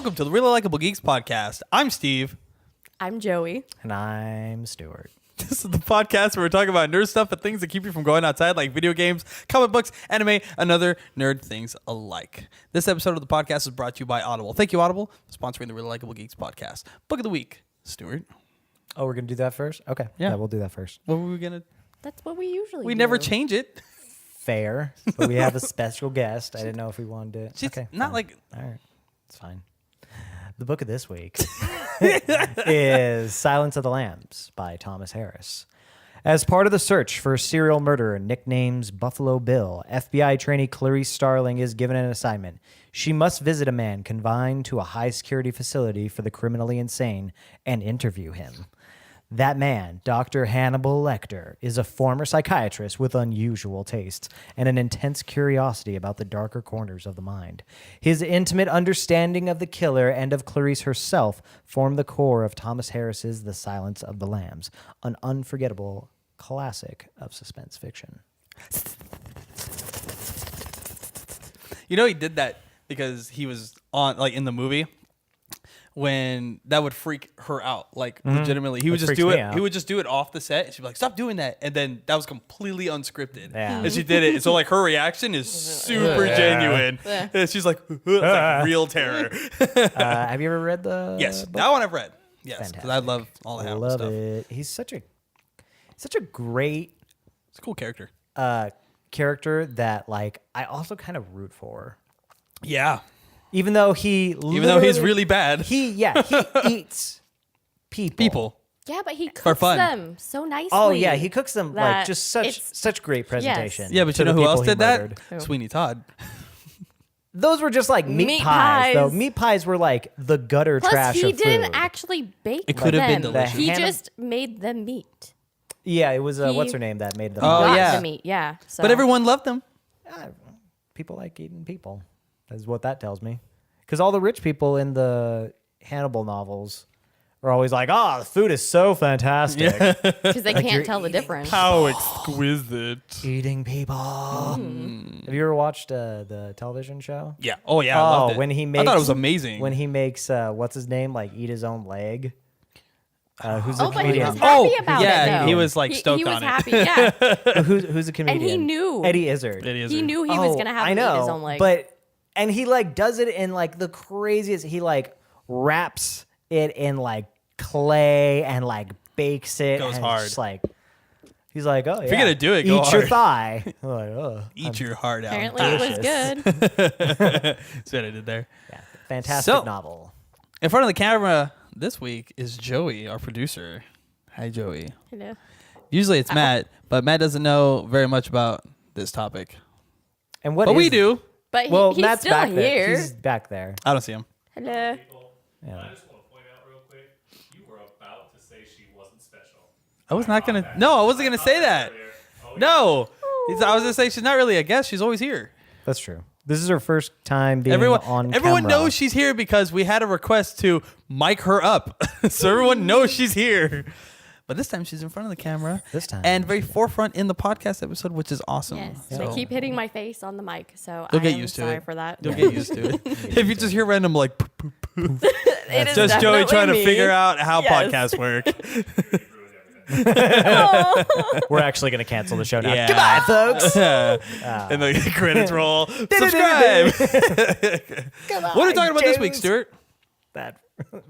Welcome to the Really Likable Geeks podcast. I'm Steve. I'm Joey. And I'm Stuart. This is the podcast where we're talking about nerd stuff and things that keep you from going outside, like video games, comic books, anime, and other nerd things alike. This episode of the podcast is brought to you by Audible. Thank you, Audible, for sponsoring the Really Likable Geeks podcast. Book of the week, Stuart. Oh, we're going to do that first? Okay. Yeah. We'll do that first. What were we going to... That's what we usually do. We never change it. Fair. But we have a special guest. I didn't know if we wanted to... Okay, not fine. like... All right. It's fine. The book of this week is Silence of the Lambs by Thomas Harris. As part of the search for a serial murderer nicknamed Buffalo Bill, FBI trainee Clarice Starling is given an assignment. She must visit a man confined to a high-security facility for the criminally insane and interview him. That man, Dr. Hannibal Lecter, is a former psychiatrist with unusual tastes and an intense curiosity about the darker corners of the mind. His intimate understanding of the killer and of Clarice herself form the core of Thomas Harris's The Silence of the Lambs, an unforgettable classic of suspense fiction. You know he did that because he was on, like, in the movie. When that would freak her out, like legitimately, he would just do it. He would just do it off the set. And she'd be like, "Stop doing that!" And then that was completely unscripted. Yeah. And she did it. And so like her reaction is super genuine. And she's like, "It's like real terror." Have you ever read the Yes, book? that one I've read. Yes, because I Fantastic. love all the I Hannibal love stuff. it. He's such a great It's a cool character. character that like I also kind of root for. Yeah, Even though he's really bad. He eats people. Yeah, but he For cooks fun. them so nicely. Oh yeah, he cooks them like that just it's- such great presentation. Yeah, but to you know the who people else he did that? murdered. Who? Sweeney Todd. Those were just like meat pies, though. Meat pies were like the gutter Plus, trash he of didn't food. actually bake It could have been them. delicious. He Hannah- just made them meat. Yeah, it was He- what's her name that made them. Oh, Got yeah. the meat. Yeah. So. But everyone loved them. People like eating people. That's what that tells me. Because all the rich people in the Hannibal novels are always like, "Oh, the food is so fantastic." because they you're can't tell the eating difference. How exquisite. Eating people. Have you ever watched the television show? Yeah. Oh yeah. I loved it. when he I makes, thought it was amazing. When he makes what's his name like eat his own leg. Who's a Oh, but he comedian? was happy about yeah, it, though. he was, like, stoked he was on it. happy, yeah. who's a comedian? And he knew. Eddie Izzard. He knew he was going to have I to know, eat his own leg. and he like does it in like the craziest. He like wraps it in like clay and like bakes it. Goes and hard. It's just like he's like, "Oh, yeah, you're gonna do it, eat go your hard." thigh." I'm like, oh, Eat your heart out. Apparently it was delicious. good. That's what I did there. yeah, fantastic So- novel. In front of the camera this week is Joey, our producer. Hi, Joey. Hello. Usually it's Matt, but Matt doesn't know very much about this topic. And what? But we is- do. But Well, he's Matt's still back here. there. He's back there. I don't see him. Hello. Yeah. I just want to point out real quick, you were about to say she wasn't special. I was not going to. No, I wasn't going to say that. Oh, No. I was going to say she's not really a guest. She's always here. That's true. This is her first time being Everyone on camera. knows she's here because we had a request to mic her up. So everyone knows she's here. But this time she's in front of the camera. This time. And very forefront in the podcast episode, which is awesome. Yes. So They keep hitting my face on the mic, so You'll get I'm used to sorry it. for that. You'll get used to it. If you just hear random like poop, poop, poop, It is just Joey definitely trying to me. figure out how Yes. podcasts work. We're actually going to cancel the show now. Yeah. Goodbye, folks. And the credits roll. Subscribe. What are we talking about this week, James. Stuart? That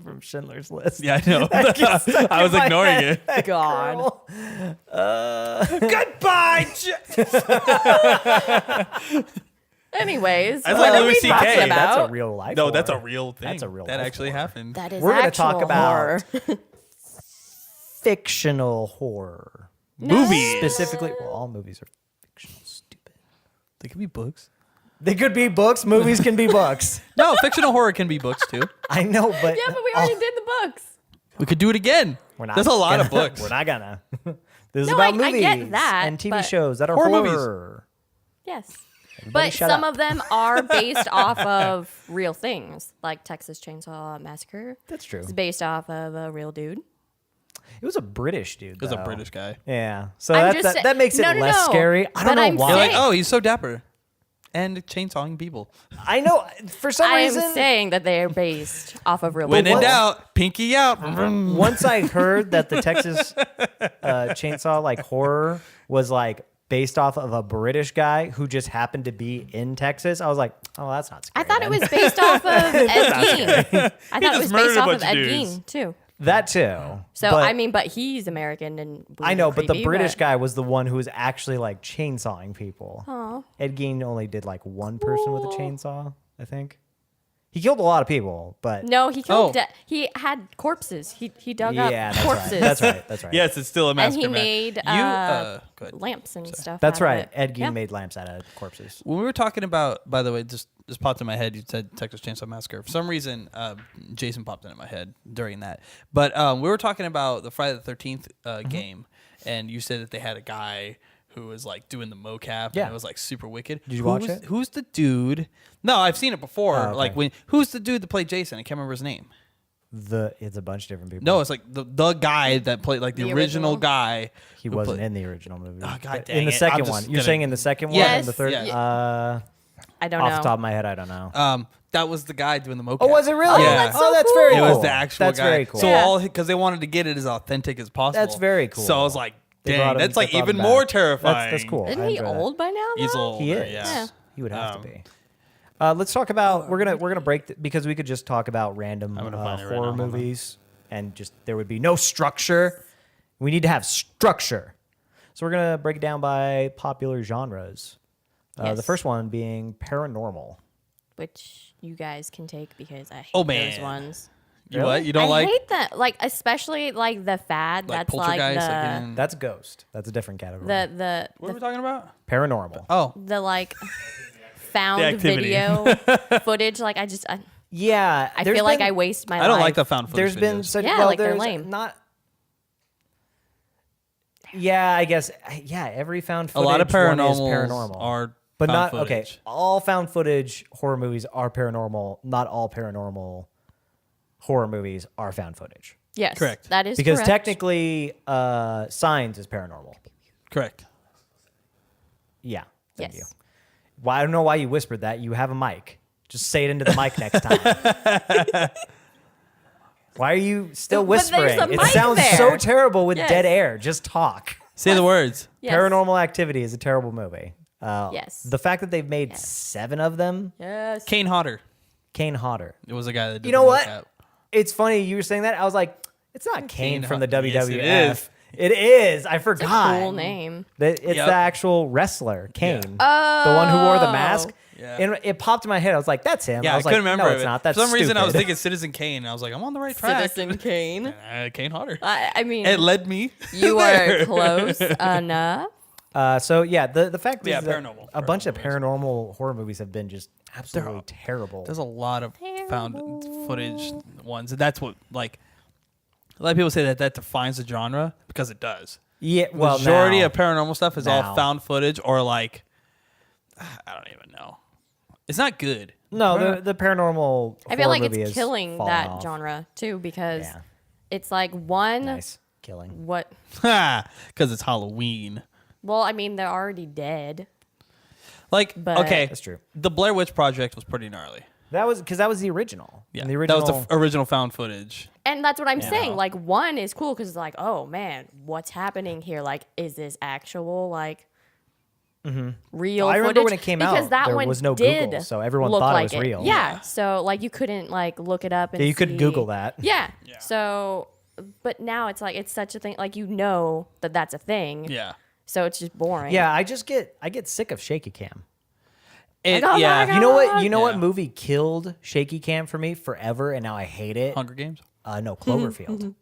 from Schindler's List. Yeah, I know. I was ignoring it. God. Goodbye. Anyways, That's what like are Louis we C.K. talking about? That's a real life. No, horror. that's a real thing. That's a real That life actually horror. happened. That is We're gonna actual talk about- horror. fictional horror. Movies. Specifically, well, all movies are fictional. Stupid. They could be books. They could be books. Movies can be books. No, fictional horror can be books too. I know, but Yeah, but we already did the books. We could do it again. we're not. There's a lot of gonna- books. We're not gonna. This is No, about I movies get that, and TV but- shows that are Horror horror. movies. Yes. Everybody But shut some up. of them are based off of real things, like Texas Chainsaw Massacre. That's true. It's based off of a real dude. It was a British dude. It was a though. British guy. Yeah. So I'm that's, just that, sa- that makes it no, no, less no. scary. I don't But know I'm why. You're like, saying- oh, he's so dapper. And chainsawing people. I know for some I reason. am saying that they are based off of real When people. in doubt, pinky out. Once I heard that the Texas Chainsaw like horror was like based off of a British guy who just happened to be in Texas, I was like, oh, that's not scary. I thought then. it was based off of Ed Gein. I thought it just was murdered based a off of bunch of Ed dudes. Gein too. that too. So But- I mean, but he's American and weird I know, and but the creepy, British guy was the one who was actually like chainsawing people. Aw. Ed Gein only did like one person with a chainsaw, I think. He killed a lot of people, but No, he killed. Oh. He had corpses. He dug yeah, up that's corpses. right. That's right. That's right. Yes, it's still a And massacre. he man. made go ahead. lamps and stuff. That's out of right. it. Ed Gein Yeah. made lamps out of corpses. When we were talking about, by the way, just popped in my head. You said Texas Chainsaw Massacre. For some reason, Jason popped into my head during that. But we were talking about the Friday the 13th game, and you said that they had a guy who was like doing the mocap, Yeah. and it was like super wicked. Did you watch it? Who's the dude? No, I've seen it before. Oh, okay. Like who's the dude that played Jason? I can't remember his name. It's a bunch of different people. No, it's like the guy that played like the The original original? guy. he who wasn't played- in the original movie. Oh, God But dang in the it. I'm second just one. You're gonna- saying in the second one Yes. and the third? Yeah. I don't Off know. the top of my head, I don't know. That was the guy doing the mocap. Oh, was it really? Yeah. that's so that's cool. very It cool. was the actual That's guy. very cool. So Yeah. because they wanted to get it as authentic as possible. That's very cool. So I was like, They dang, brought him- that's they like brought him even back. more terrifying. That's cool. Isn't I he enjoy that. old by now? He's though? older. He is. Yeah. He would have to be. Let's talk about we're gonna break because we could just talk about random I'm gonna find it right horror now, hold on. movies and just there would be no structure. We need to have structure, so we're gonna break it down by popular genres. The Yes. first one being paranormal. Which you guys can take because I hate Oh, those man. ones. You what? You don't I like hate that. Like especially like the fad. like that's like poltergeist? the That's Ghost. That's a different category. the what are we talking about? paranormal. Oh, the like found activity. video footage. Like I Yeah, I there's feel like been- I waste my I don't life. like the found footage. There's been videos. such Yeah, well, like they're there's lame. not. Yeah, I guess every found a footage lot of one is paranormals paranormal are but found not footage. okay. All found footage horror movies are paranormal. Not all paranormal horror movies are found footage Yes, Correct. That is because correct. technically, Signs is paranormal. Correct. Yeah, thank Yes. you. Well, I don't know why you whispered that. You have a mic. Just say it into the mic next time. Why are you still But there's whispering? a It mic sounds there. so terrible with Yes. dead air. Just talk. Say the words. Yes. Paranormal Activity is a terrible movie. Yes. The fact that they've made 7 of them, Yes. Kane Hodder. Kane Hodder. It was a guy that did You know the what? mocap. It's funny you were saying that. I was like, it's not Kane from the WWF. Yes, it is. It is. I It's a forgot. cool name. It's Yep. the actual wrestler, Kane. Oh. The one who wore the mask. Yeah. And it popped in my head. I was like, that's him. Yeah, I was couldn't like, remember. No, it's not. That's For some reason, I was stupid. thinking Citizen Kane. And I was like, I'm on the right track. Citizen Kane. Kane Hodder. I mean, It led me. you are close enough. So yeah, the fact Yeah, is that paranormal. a bunch of Paranormal paranormal horror movies have been just absolutely terrible. There's a lot of found Terrible. footage ones. And that's what, like, a lot of people say that defines the genre because it does. Yeah, well, Majority now- of paranormal stuff is Now. all found footage or, like, I don't even know. It's not good. No, the paranormal. I feel horror like movie it's has killing fallen that off. genre too because Yeah. it's like one Nice killing. what. Because it's Halloween. Well, I mean, they're already dead. Like, But- okay. That's true. The Blair Witch Project was pretty gnarly. That was because that was the original. Yeah. And the original. That was the original found footage. And that's what I'm Yeah. saying. Like one is cool because it's like, oh man, what's happening here? Like, is this actual like real? I remember footage? when it came because out, that there one was no did Google, so everyone look thought it like was real. Yeah. So like you couldn't like look it up and Yeah, you could see- Google that. Yeah. Yeah. So, but now it's like it's such a thing. Like you know that that's a thing. Yeah. So it's just boring. Yeah, I get sick of shaky cam. It, oh my yeah. God. You know what? You know what Yeah. movie killed shaky cam for me forever, and now I hate it. Hunger Games? No, Cloverfield.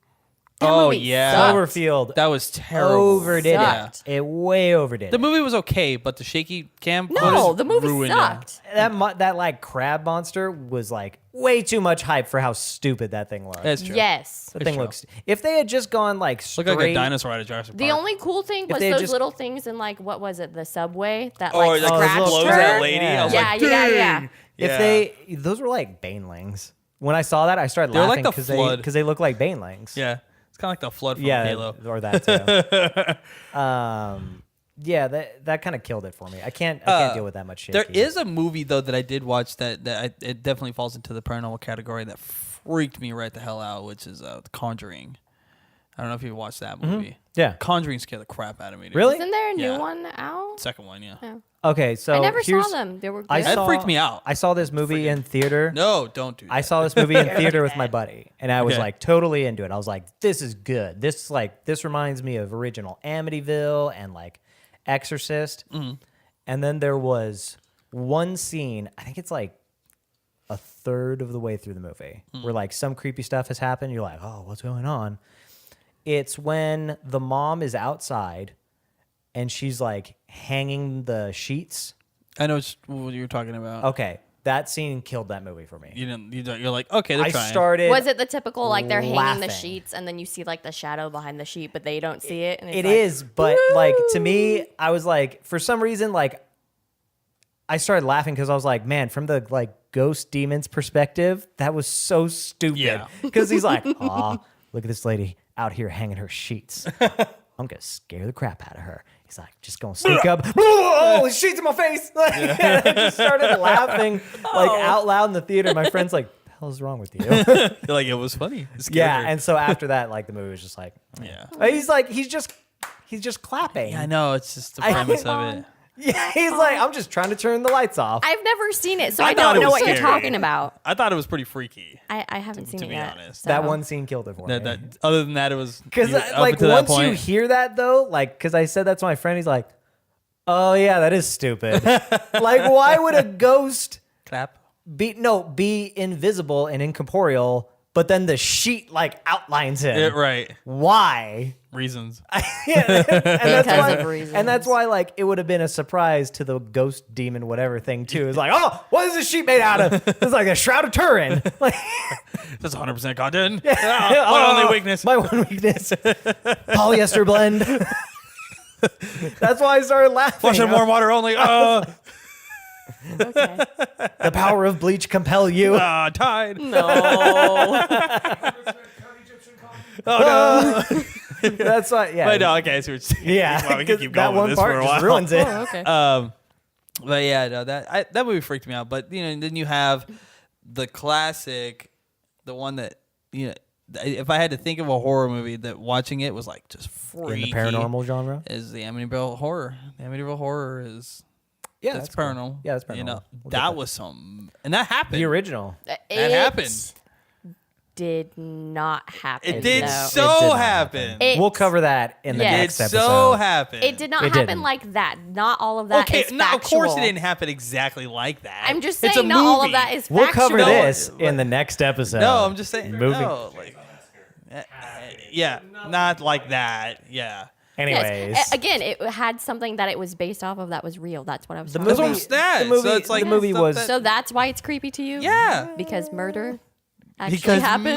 That Oh, movie yeah. sucked. Cloverfield That was terrible. overdid Sucked. it. It way overdid The it. movie was okay, but the shaky cam No, footage the movie ruined it. sucked. That like crab monster was like way too much hype for how stupid that thing looked. That's true. Yes. That it's thing true. looks. If they had just gone like straight, Looked like a dinosaur out of Jurassic The Park. only cool thing was they had those just- little things in like what was it, the subway that Oh, like like scratched those blows little her. that lady. I was Yeah, like, yeah, dang. yeah. if Yeah. those were like banelings. When I saw that, I started They were like laughing the because Flood. they look like banelings. Yeah. It's kind of like the flood from Yeah, Halo. or that too. Yeah, that kind of killed it for me. I can't deal with that much shit. There is a movie though that I did watch it definitely falls into the paranormal category that freaked me right the hell out, which is The Conjuring. I don't know if you watched that movie. Yeah. Conjuring scared the crap out of me. Dude. Really? Isn't there a new Yeah. one out? Second one, yeah. Yeah. Okay, so I never saw here's- them. They were good. That freaked me out. I saw this movie in theater. No, don't do that. I saw this movie in theater with my buddy, and I was Okay. like totally into it. I was like, "This is good. This reminds me of original Amityville and like Exorcist." And then there was one scene. I think it's like a third of the way through the movie where like some creepy stuff has happened. You're like, "Oh, what's going on?" It's when the mom is outside, and she's like hanging the sheets. I know what you're talking about. Okay, that scene killed that movie for me. You're like, okay, they're I trying. started. Was it the typical like they're hanging laughing. the sheets and then you see like the shadow behind the sheet, but they don't see it? And it's It like, is, but like to me, I was like, for some reason, like I started laughing because I was like, man, from the like ghost demon's perspective, that was so stupid. Yeah. Because he's like, aw, look at this lady out here hanging her sheets. I'm gonna scare the crap out of her. He's like, just gonna sneak up. Oh, sheets in my face! I just started laughing like out loud in the theater. My friend's like, "The hell is wrong with you?" You're like, it was funny. It scared Yeah, her. and so after that, like the movie was just like, yeah. he's just clapping. Yeah, I know. It's just the I- premise of it. Yeah, he's like, I'm just trying to turn the lights off. I've never seen it, so I I, thought don't it know was what you're scary. talking about. I thought it was pretty freaky. I haven't seen To it be yet. honest. so. That one scene killed it for me. Other than that, it was Because up like until that once you point. hear that though, like because I said that to my friend, he's like, "Oh yeah, that is stupid." Like, why would a ghost clap. be invisible and incorporeal, but then the sheet like outlines him? Yeah, right. Why? Reasons. And that's why like it would have been a surprise to the ghost demon whatever thing too. It's like, oh, what is this sheet made out of? It's like a Shroud of Turin. Like, That's 100% cotton. oh, My only weakness. My one weakness. Polyester blend. That's why I started laughing. Flush in warm water only. Okay. The power of bleach compel you. Tide. No. That's why. Yeah. But no, okay. So we're Yeah. Wow, we can 'cause keep that going one with this for part a just while. ruins it. Oh, okay. But yeah, no, that movie freaked me out. But then you have the classic, the one that if I had to think of a horror movie that watching it was like just freaky. In the paranormal genre. Is the Amityville horror. The Amityville horror is that's cool. paranormal. Yeah, that's paranormal. We'll get that was some, and that happened. The original. That happened. Did not happen. It did though. so It did happen. It- We'll cover that in the Yeah. It next episode. so happened. It did not It happen didn't. like that. Not all of that Okay, is no, of course it factual. didn't happen exactly like that. I'm just It's saying a not all of movie. that is We'll factual. cover this in the next episode. No, I'm just saying. Moving. No, like, yeah, not like that. Yeah. Anyways. Yes. Again, it had something that it was based off of that was real. That's what I was The talking movie, about. That's what I'm saying. the movie, So it's like the movie stuff was that- So that's why it's creepy to you? Yeah. Because murder actually happened?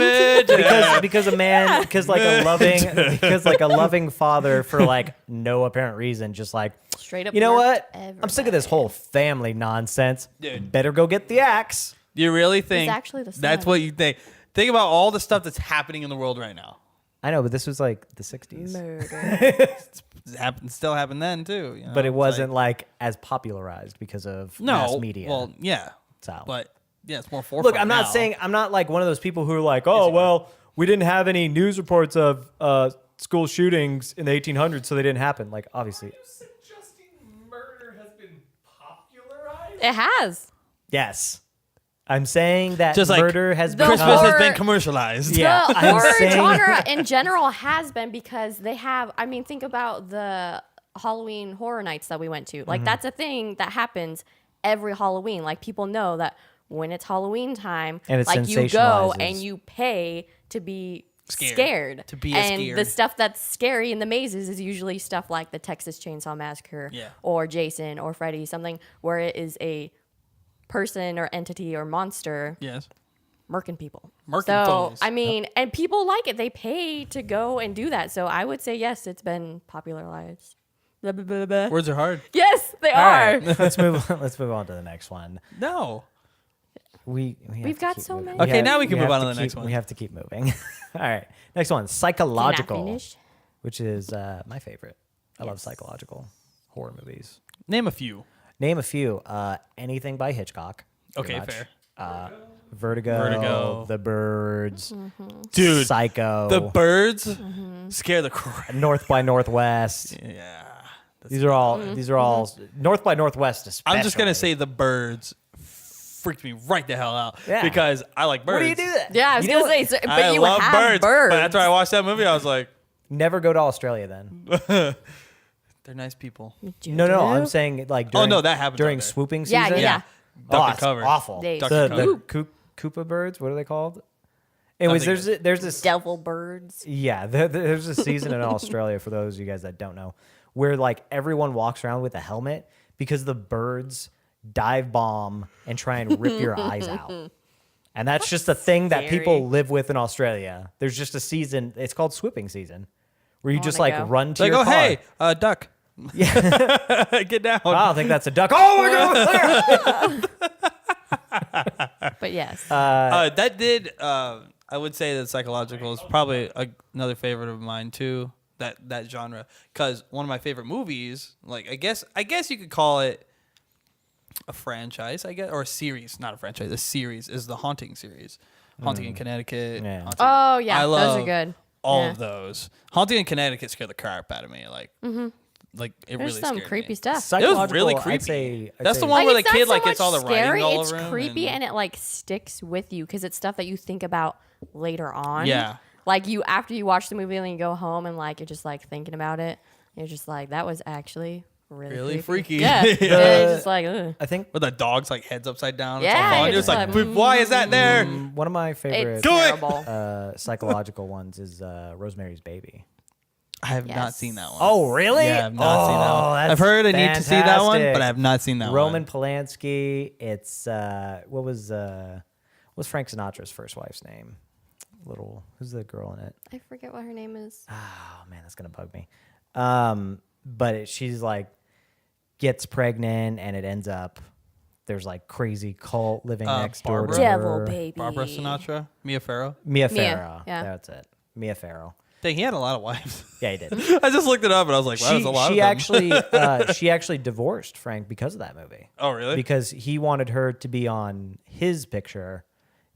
because a man because like a loving father for like no apparent reason just like Straight up you know murked what I'm sick of this whole family nonsense. Dude. Better go get the axe. Do you really think actually the that's son. what you think? Think about all the stuff that's happening in the world right now. I know, but this was like the 60s. Murder. Still happened then too. You know? But it It's wasn't like as popularized because of mass media. Well, yeah. So. But yeah, it's more forefront. Look, I'm not now. saying I'm not like one of those people who are like, oh well, we didn't have any news reports of school shootings in the 1800s, so they didn't happen. Like obviously, Suggesting murder has been popularized? It has. yes. I'm saying that Just like murder has the become. Christmas has horror- been commercialized. Yeah, The I'm horror saying- genre in general has been because they have, I mean, think about the Halloween horror nights that we went to. Mm-hmm. Like, that's a thing that happens every Halloween. Like, people know that when it's Halloween time, And it like, you go sensationalizes. and you pay to be Scared. To be and scared. the stuff that's scary in the mazes is usually stuff like the Texas Chainsaw Massacre Yeah. or Jason or Freddy, something where it is a person or entity or monster Yes. murking people. Murking so, foes. I mean, and people like it. They pay to go and do that. So I would say, yes, it's been popularized. Blah, blah, blah, blah. Words are hard. Yes, they All are. right, let's move on to the next one. No. We've got so many. Okay, now we can move have on to the keep- next one. We have to keep moving. All right, next one, Not psychological, finished. which is my favorite. I love psychological horror movies. Name a few. Name a few. Anything by Hitchcock. pretty Okay, much. fair. Vertigo, The Birds, Dude, Psycho, The Birds scare the crap. North by Northwest. Yeah. These are all North by Northwest. Especially. I'm just gonna say The Birds freaked me right the hell out Yeah. because I like birds. What do you do that? Yeah, I was You gonna know say, what? so, but I you love have birds. But after I watched that movie, I was like, Never go to Australia then. they're nice people. No, I'm saying like during, no, that happens during out there. swooping Yeah, season. yeah. Duck and it's cover. awful. They Duck The, and cover. the Koopa birds, what are they called? Anyways, Nothing there's this Devil birds. Yeah, there's a season in Australia, for those of you guys that don't know, where like everyone walks around with a helmet because the birds dive bomb and try and rip your eyes out. And that's just a thing that Scary. people live with in Australia. There's just a season, it's called swooping season, where you just like go. run to Like, your oh, car. hey, duck. Yeah. Get down. I don't think that's a duck. Oh my god! But yes. That did, I would say that psychological is probably another favorite of mine too. That genre, because one of my favorite movies, like I guess you could call it a franchise, I guess, or a series, not a franchise. A series is the Haunting series, Haunting in Connecticut. Yeah. Haunting- Oh, yeah, I those love are good. All Yeah. of those. Haunting in Connecticut scared the crap out of me. Like it There's really some scared creepy me. stuff. It was really Psychological, creepy. I'd That's say- the one where the it's not kid so like gets all the much scary, writing all it's over him. creepy and it like sticks with you because it's stuff that you think about later on. Yeah. Like you after you watch the movie and then you go home and like you're just like thinking about it. You're just like that was actually really creepy. freaky. Yeah. Yeah. And it's just like ugh. I think Where the dog's like heads upside down. Yeah, It's all falling. you're You're just just like, like, why is that there? one of my favorite It's Do it! terrible. psychological ones is Rosemary's Baby. I have not Yes. seen that one. Oh, really? Yeah, I've not seen that one. that's I've heard I need to see that one, fantastic. but I have not seen that Roman one. Polanski. It's what's Frank Sinatra's first wife's name? Who's the girl in it? I forget what her name is. Oh man, that's gonna bug me. But she's like gets pregnant and it ends up there's like crazy cult living next door Barbara? to Devil her. baby. Barbara Sinatra, Mia Farrow. Mia Mia, Farrow. yeah. That's it. Mia Farrow. Dang, he had a lot of wives. Yeah, he did. I just looked it up and I was like, wow, there's a lot she of them. actually she actually divorced Frank because of that movie. Oh, really? Because he wanted her to be on his picture,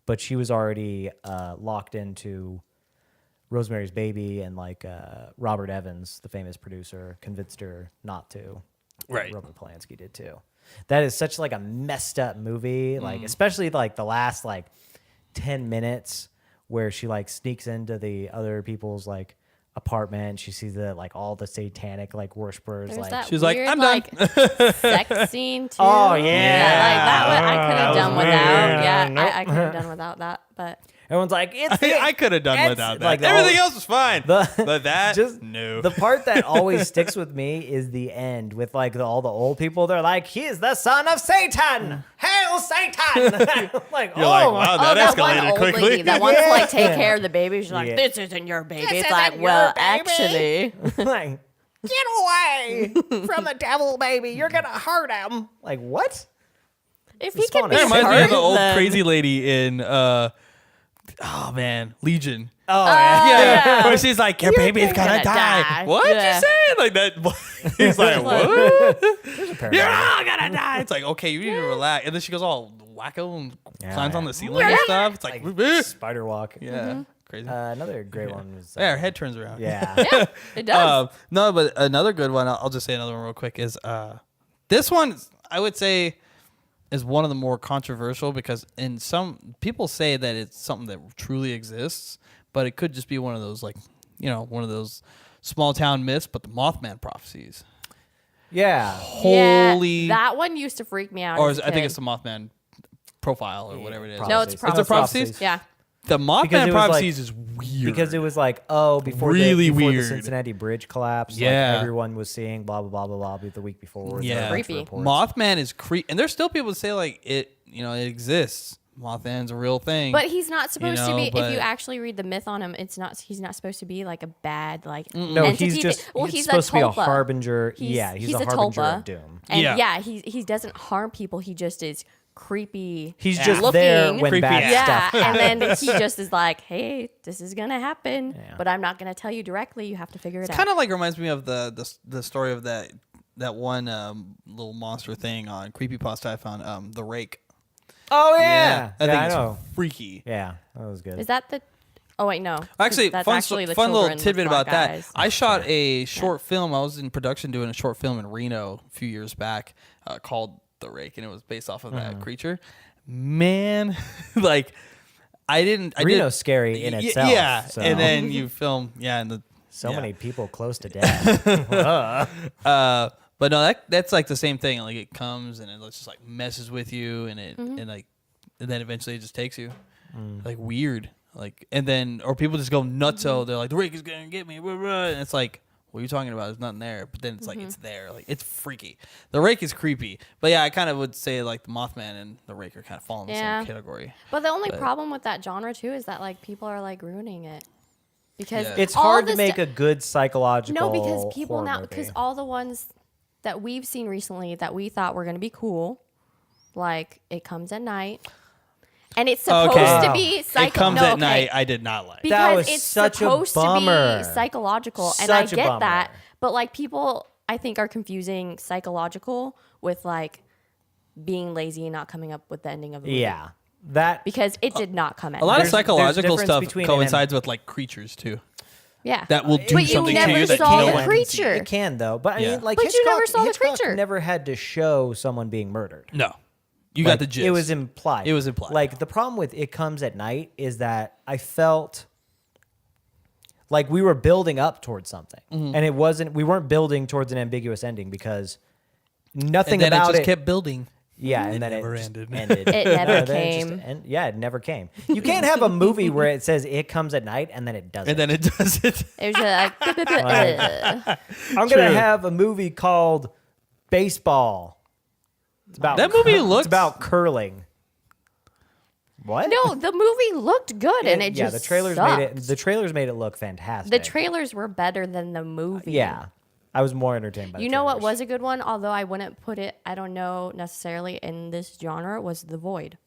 but she was already locked into Rosemary's Baby, and like Robert Evans, the famous producer, convinced her not to. Right. Roman Polanski did too. That is such like a messed up movie, like especially like the last like 10 minutes where she like sneaks into the other people's like apartment. She sees the like all the satanic like worshipers. There's like that She's like, weird, "I'm done." like, sex scene too. Oh, yeah. like that one I could have That done was without. weird. Yeah, Nope. I could have done without that. But everyone's like, it's I could have done it's- without that. like, Everything all- else was fine. But that, no. The part that always sticks with me is the end with like all the old people. They're like, he's the son of Satan. Hail Satan. I'm like, You're oh, like, wow, that that one escalated old quickly. lady that wants to like take care of the baby. She's like, Yeah. this isn't your baby. This It's like, isn't well, your baby." actually, like, get away from the devil, baby. You're going to hurt him. Like, what? if The he can spawn be is- That reminds me of hurt, the old then- crazy lady in, Legion. Oh, yeah. Where she's like, your baby's gonna die. What Yeah. you say? Like that. He's like, what? You're all gonna die. It's like, okay, you need to relax. And then she goes all wacko and climbs on the ceiling and stuff. It's like, Spider walk. yeah, crazy. Another great one was. Yeah, her head turns around. Yeah. It does. No, but another good one. I'll just say another one real quick. Is this one? I would say is one of the more controversial because in some people say that it's something that truly exists, but it could just be one of those like one of those small town myths. But the Mothman Prophecies. Yeah. Holy. Yeah, that one used to freak me out. Or as a I think kid. it's the Mothman Profile or whatever it is. No, it's Prophecies. Prophecies. It's a Prophecies? Yeah. The Because Mothman it was like- Prophecies is weird. Because it was like, before Really the weird. Cincinnati bridge collapse, Yeah. like everyone was seeing blah, blah, blah, blah, blah, the week before. Yeah. there were a bunch of Creepy. reports. Mothman is and there's still people that say like it exists. Mothman's a real thing. But he's not supposed to be. but- If you actually read the myth on him, it's not. He's not supposed to be like a bad like. No, entity he's just well, he's he's supposed to be a tulpa. harbinger. He's a harbinger tulpa. of doom. And Yeah. yeah, he doesn't harm people. He just is creepy. He's Yeah. just looking. there when Creepy bad ass. Yeah, stuff. and then he just is like, "Hey, this is gonna happen, Yeah. but I'm not gonna tell you directly. You have to figure it out." kind of like reminds me of the story of that that one little monster thing on Creepypasta I found, the Rake. Oh yeah, I think I it's know. freaky. Yeah, that was good. Is that the? Oh wait, no. Actually, That's fun, actually the fun little children with tidbit black about that. eyes. I shot a short film. I was in production doing a short film in Reno a few years back called The Rake, and it was based off of that creature. Man, like Reno's scary in itself. Yeah, so. and then you film, and the many people close to death. But no, that's like the same thing. Like it comes and it just like messes with you, and it and then eventually it just takes you, like weird. Like and then or people just go nutso. They're like the Rake is gonna get me, blah, blah. And it's like what are you talking about? There's nothing there. But then it's like it's there. Like it's freaky. The Rake is creepy. But yeah, I kind of would say like the Mothman and the Rake are kind of falling in the same category. But the only problem with that genre too is that like people are like ruining it because It's all hard to the make a good psychological. No, because people horror now movie. because all the ones that we've seen recently that we thought were gonna be cool, like It Comes at Night. And it's supposed to be It comes at night. I did not like. That because was it's such a supposed to bummer. be psychological, and Such a I get bummer. that. But like people, I think are confusing psychological with like being lazy and not coming up with the ending of the movie. Yeah, that because it did not come at A lot night. of psychological difference stuff between coincides with like creatures too. Yeah, That will do but you something never to you that saw no the one can see. creature. it can though. But I Yeah. mean, like But you never Hitchcock, saw the Hitchcock creature. never had to show someone being murdered. No, you Like, got the gist. It was implied. It was implied. Like the problem with It Comes at Night is that I felt like we were building up towards something, and it wasn't. We weren't building towards an ambiguous ending because nothing and then about it just kept building. Yeah, and then never it just ended. ended. It never And then it just came. yeah, it never came. You can't have a movie where it says it comes at night and then it doesn't. And then it does it. It was just like I'm gonna have a movie called Baseball. It's about That movie it's looks- about curling. What? no. The movie looked good, and it yeah, just the trailers sucked. made it. The trailers made it look fantastic. The trailers were better than the movie. Yeah, I was more entertained by. You the know what trailers. was a good one, although I wouldn't put it, I don't know necessarily in this genre, was The Void.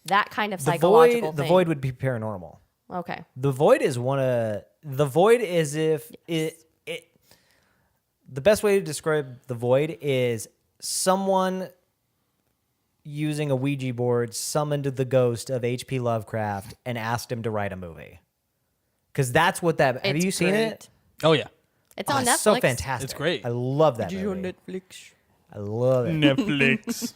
That kind of The psychological Void? thing. The Void would be paranormal. Okay. The Void is one of the Void is if it. The best way to describe the Void is someone using a Ouija board summoned the ghost of H.P. Lovecraft and asked him to write a movie. Because that's what that. Have It's you seen great. it? Oh yeah, It's on It's Netflix. so fantastic. It's great. I love that movie. Netflix. I love it. Netflix.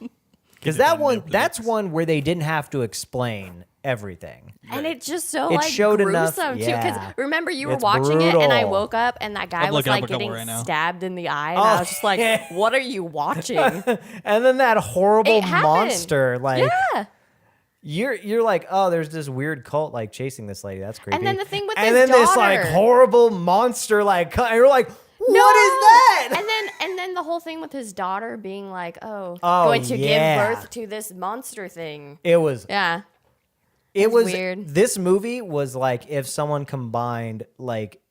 Because that one, that's one where they didn't have to explain everything. And it's just so It like showed enough- gruesome too. yeah. Because remember, you were It's watching it, and I brutal. woke up, and that guy I'm was looking up like a couple getting right now. stabbed in the eye, and I was just like, yeah. "What are you watching?" And then that horrible It happened. monster, like yeah. you're like, oh, there's this weird cult like chasing this lady. That's creepy. And then the thing with and his then this like daughter. horrible monster, like you're like, what is No! that? And then the whole thing with his daughter being like, Oh, going to yeah. give birth to this monster thing. It was Yeah. it was weird. This movie was like if someone combined like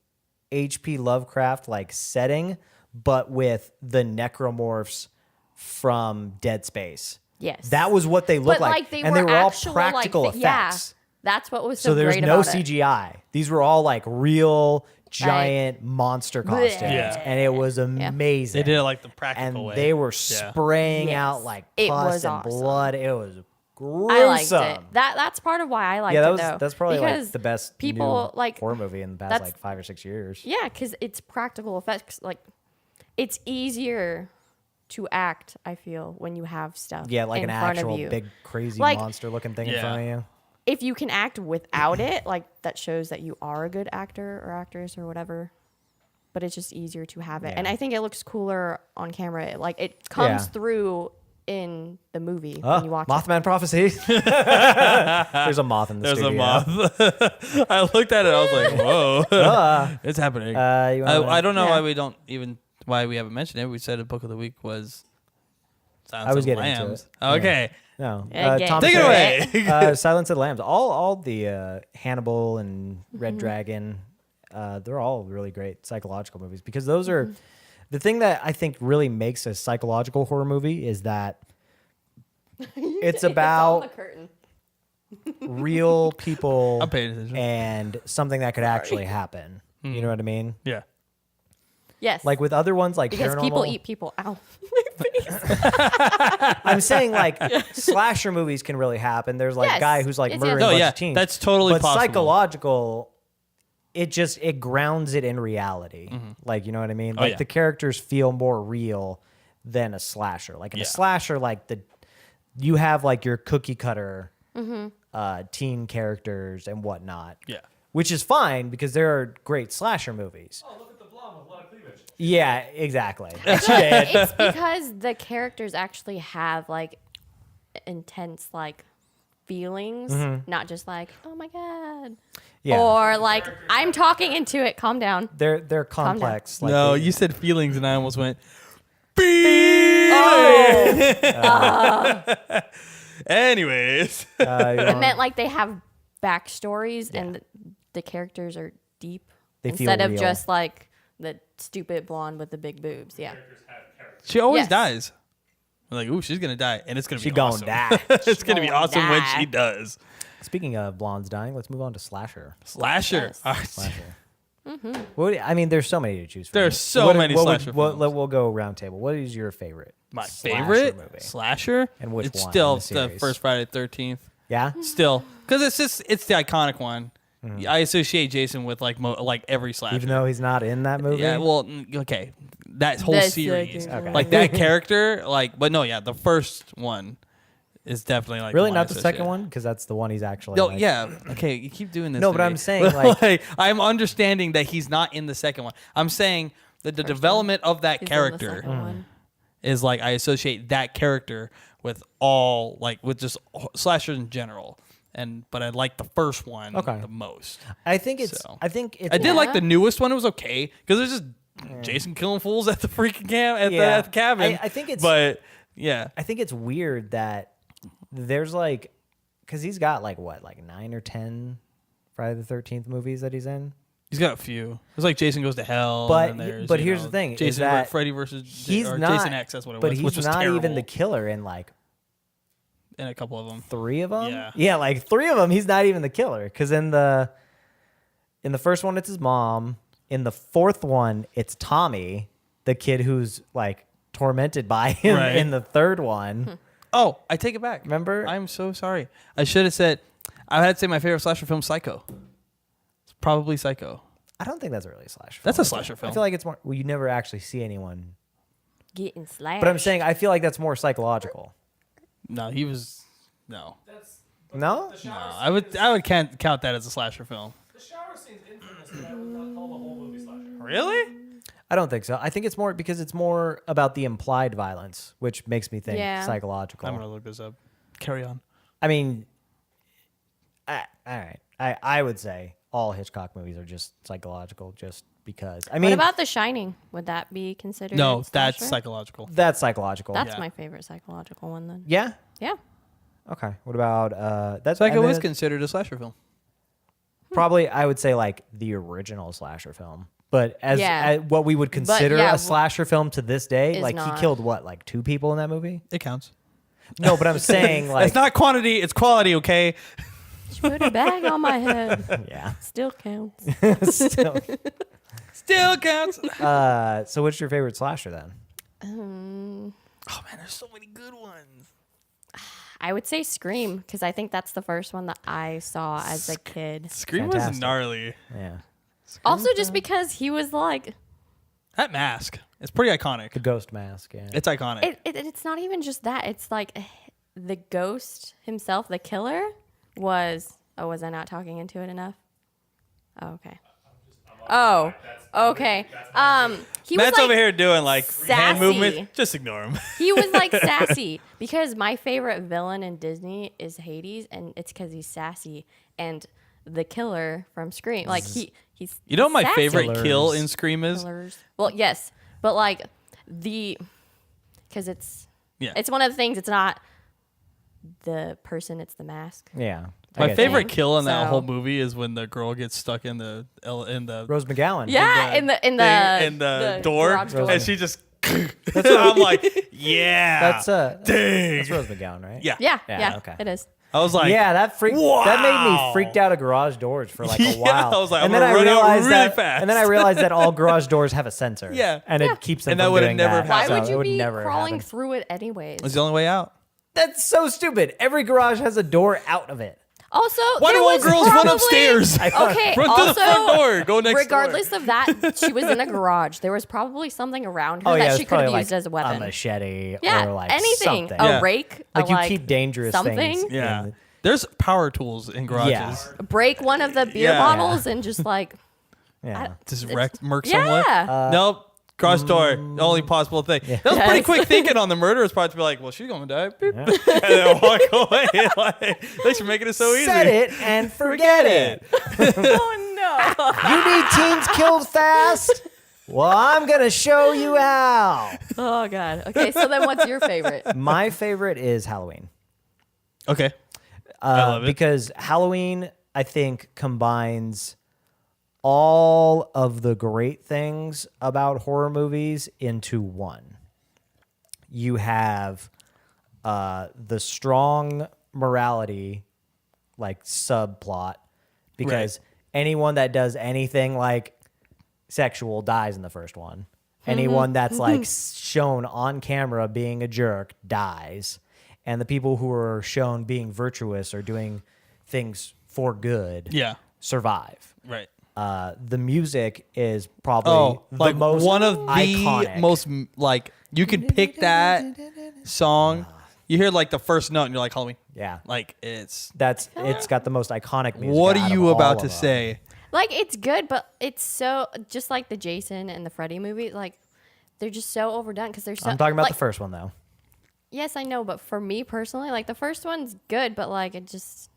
H.P. Lovecraft like setting, but with the necromorphs from Dead Space. Yes. That was what they looked But like, they and were they were all actual, practical like, effects. Yeah. That's what was so, So there's great no about it. CGI. These were all like real giant monster costumes, Yeah. and it was amazing. They did it like the and practical way. they were Yeah. spraying Yes. out like It pus was and awesome. blood. It was gruesome. I liked it. That's part of why I liked yeah, it though. that's probably because like the best people new like horror movie in the past that's- like 5 or 6 years. Yeah, because it's practical effects. Like, it's easier to act. I feel when you have stuff. Yeah, like in an front actual of you. big crazy Like- monster looking thing in Yeah. front of you. If you can act without it, like that shows that you are a good actor or actress or whatever. But it's just easier to have it, and Yeah. I think it looks cooler on camera. Like it comes Yeah. through in the movie when you watch it. Mothman Prophecies. There's a moth in the There's studio. a moth. I looked at it. I was like, "Whoa, it's happening." you wanna- I don't know Yeah. why we haven't mentioned it. We said the book of the week was Silence I was of the getting into Lambs. it. Okay, No, Okay. Thomas take it Harris. away. Silence of the Lambs. All the Hannibal and Mm-hmm. Red Dragon, they're all really great psychological movies because those are the thing that I think really makes a psychological horror movie is that it's about curtain. real people I'm paying attention. and something that could actually happen. You know what I mean? Yeah, Yes. Like with other ones, like because Paranormal. people eat people. Ow. I'm saying like slasher movies can really happen. There's like Yes. a guy who's like Yes, murdering yes. a bunch yeah, of teens. that's totally but possible. psychological, it grounds it in reality. Like, you know what I mean? Like yeah. the characters feel more real than a slasher. Like in a slasher, like you have like your cookie cutter teen characters and whatnot. Yeah. Which is fine because there are great slasher movies. Oh, look at the blonde with a lot of cleavage. Yeah, exactly. It's because the characters actually have like intense like feelings, not just like, oh my god. Yeah. Or like, I'm talking into it, calm down. They're complex. Like No, they- you said feelings, and I almost went. Anyways, I meant like they have backstories and the characters are deep They feel instead of real. just like the stupid blonde with the big boobs. Yeah. she always Yes. dies. I'm like, ooh, she's gonna die, and it's gonna She be gonna awesome. die. It's gonna be gonna awesome when die. she does. Speaking of blondes dying, let's move on to slasher. Slasher. Yes. All right. Slasher. I mean, there's so many to choose from. There are so many slasher films. We'll go round table. What is your favorite? My slasher favorite movie? slasher, And which it's one still in the the series? first Friday the 13th. Yeah. Still, because it's the iconic one. I associate Jason with like every slasher. Even though he's not in that movie. Yeah, well, okay, that whole The series, second one. like that character, like, but no, yeah, the first one is definitely like really one I not the second associate. one because that's the one he's actually. No, like- yeah, okay, you keep doing this. No, to but me. I'm saying, like- I'm understanding that he's not in the second one. I'm saying that the development of that He's in the character second one. is like I associate that character with all like with just slashers in general. But I like the first one the most. I think it's. So. I think it's. I did like Yeah. the newest one. It was okay because it's just Jason killing fools at the freaking at the cabin. I think it's. But yeah, I think it's weird that there's like, because he's got like what, like 9 or 10 Friday the 13th movies that he's in. he's got a few. It's like Jason Goes to Hell. But- and then there's, but you here's know, the thing, is Jason that Freddy versus He's or not. Jason X. That's what it but was. he's Which was not terrible even the killer in like in a couple of them. 3 of them. Yeah. Yeah, like 3 of them. He's not even the killer because in the first one it's his mom. In the 4th one it's Tommy, the kid who's like tormented by him. Right. In the 3rd one. Oh, I take it back. Remember? I'm so sorry. I should have said. I had to say my favorite slasher film, Psycho. It's probably Psycho. I don't think that's really a slasher. That's film. a slasher film. I feel like it's more. Well, you never actually see anyone. Getting slashed. But I'm saying I feel like that's more psychological. No, he was no. No. No, I would can't count that as a slasher film. The shower scene's infamous, but I would not call the whole movie slasher. Really? I don't think so. I think it's more because it's more about the implied violence, which makes me think Yeah. psychological. I'm gonna look this up. Carry on. I mean, all right. I would say all Hitchcock movies are just psychological, just because. I mean, what about The Shining? Would that be considered? No, a that's slasher? psychological. that's psychological. That's Yeah. my favorite psychological one then. yeah. Yeah. Okay. What about that's Psycho and is then considered a slasher film. probably I would say like the original slasher film. But as Yeah. what we would consider yeah, a slasher film to this day, is like not. he killed what, like 2 people in that movie? It counts. No, but I'm saying like it's not quantity, it's quality, okay? Just put a bag on my head. yeah. Still counts. Still. Still counts. So what's your favorite slasher then? Oh man, there's so many good ones. I would say Scream because I think that's the first one that I saw as a kid. Scream was Fantastic. gnarly. Yeah. Also, just because he was like, That mask. It's pretty The iconic. ghost mask, yeah. It's iconic. it's not even just that. It's like the ghost himself, the killer, was. Oh, was I not talking into it enough? Oh, okay. Oh, okay. He was Matt's like over here doing like hand sassy. movements. Just ignore him. He was like sassy because my favorite villain in Disney is Hades, and it's because he's sassy. And the killer from Scream, like he's You know what my sassy. favorite Killers. kill in Scream is? Killers. Well, yes, but like because it's one of the things. It's not the person; it's the mask. Yeah. I My get favorite you. kill in that So- whole movie is when the girl gets stuck in the Rose McGowan. Yeah, in the door, garage door. and she just. I'm like, yeah. That's dang. That's Rose McGowan, right? Yeah. Yeah, Yeah, yeah, okay. it is. I was like, yeah, that made me freaked out of garage doors for like a while. I was like, and I'm then gonna run out really that, fast. And then I realized that all garage doors have a sensor. Yeah. And it keeps them And that from would've doing never that. happened. Why So would it you be never crawling happen. through it anyways? it's the only way out. That's so stupid. Every garage has a door out of it. Also, Why do there all was girls run probably- upstairs? Okay, Run also, to the front door. Go next regardless of that, she was in a garage. There was probably something around her Oh, yeah, that it's she could have probably used like as a weapon. A machete Yeah, or like anything. something. A Yeah. rake. Like a, you keep dangerous something. things. Yeah. in- There's power tools in garages. Yeah. Break one of the beer Yeah. bottles and just like Yeah. Just murk someone. yeah. Nope. Garage door. The only possible thing. That was pretty Yes. quick thinking on the murderer's part to be like, well, she's going to die. Beep. And then walk away. Like, thanks for making it so easy. Set it and forget it. Oh You need teens killed fast? Well, I'm going to show you how. no. Oh god. Okay, so then what's your favorite? My favorite is Halloween. Okay. I love it. Because Halloween, I think, combines all of the great things about horror movies into one. You have the strong morality, like subplot, because anyone that does anything like sexual dies in the first one. Anyone that's like shown on camera being a jerk dies. And the people who are shown being virtuous or doing things for good Yeah. survive. Right. The music is probably the like most one of the iconic. most like you can pick that song. You hear like the first note and you're like Halloween. Yeah. Like it's It's got the most iconic music. what out are of you all about of to them. say? Like it's good, but it's so just like the Jason and the Freddy movie. Like they're just so overdone because they're so. I'm talking about like, the first one though. Yes, I know, but for me personally, like the first one's good, but like it just.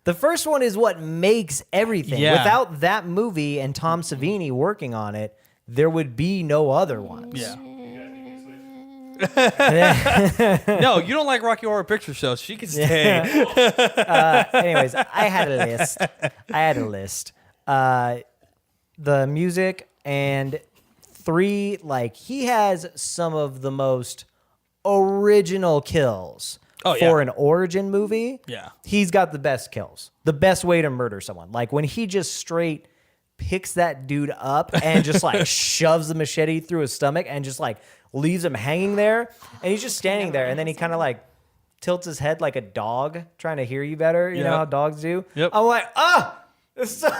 The first one is what makes everything. Yeah. Without that movie and Tom Savini working on it, there would be no other ones. Yeah. No, you don't like Rocky Horror Picture Show. She can stay. Anyways, I had a list. The music and three, like he has some of the most original kills. Oh, for yeah. an origin movie. Yeah. He's got the best kills. The best way to murder someone. Like when he just straight picks that dude up and just like shoves the machete through his stomach and just like leaves him hanging there. And he's just standing there. And then he kind of like tilts his head like a dog trying to hear you better. You know Yep. how dogs do? Yep. I'm like, it's so,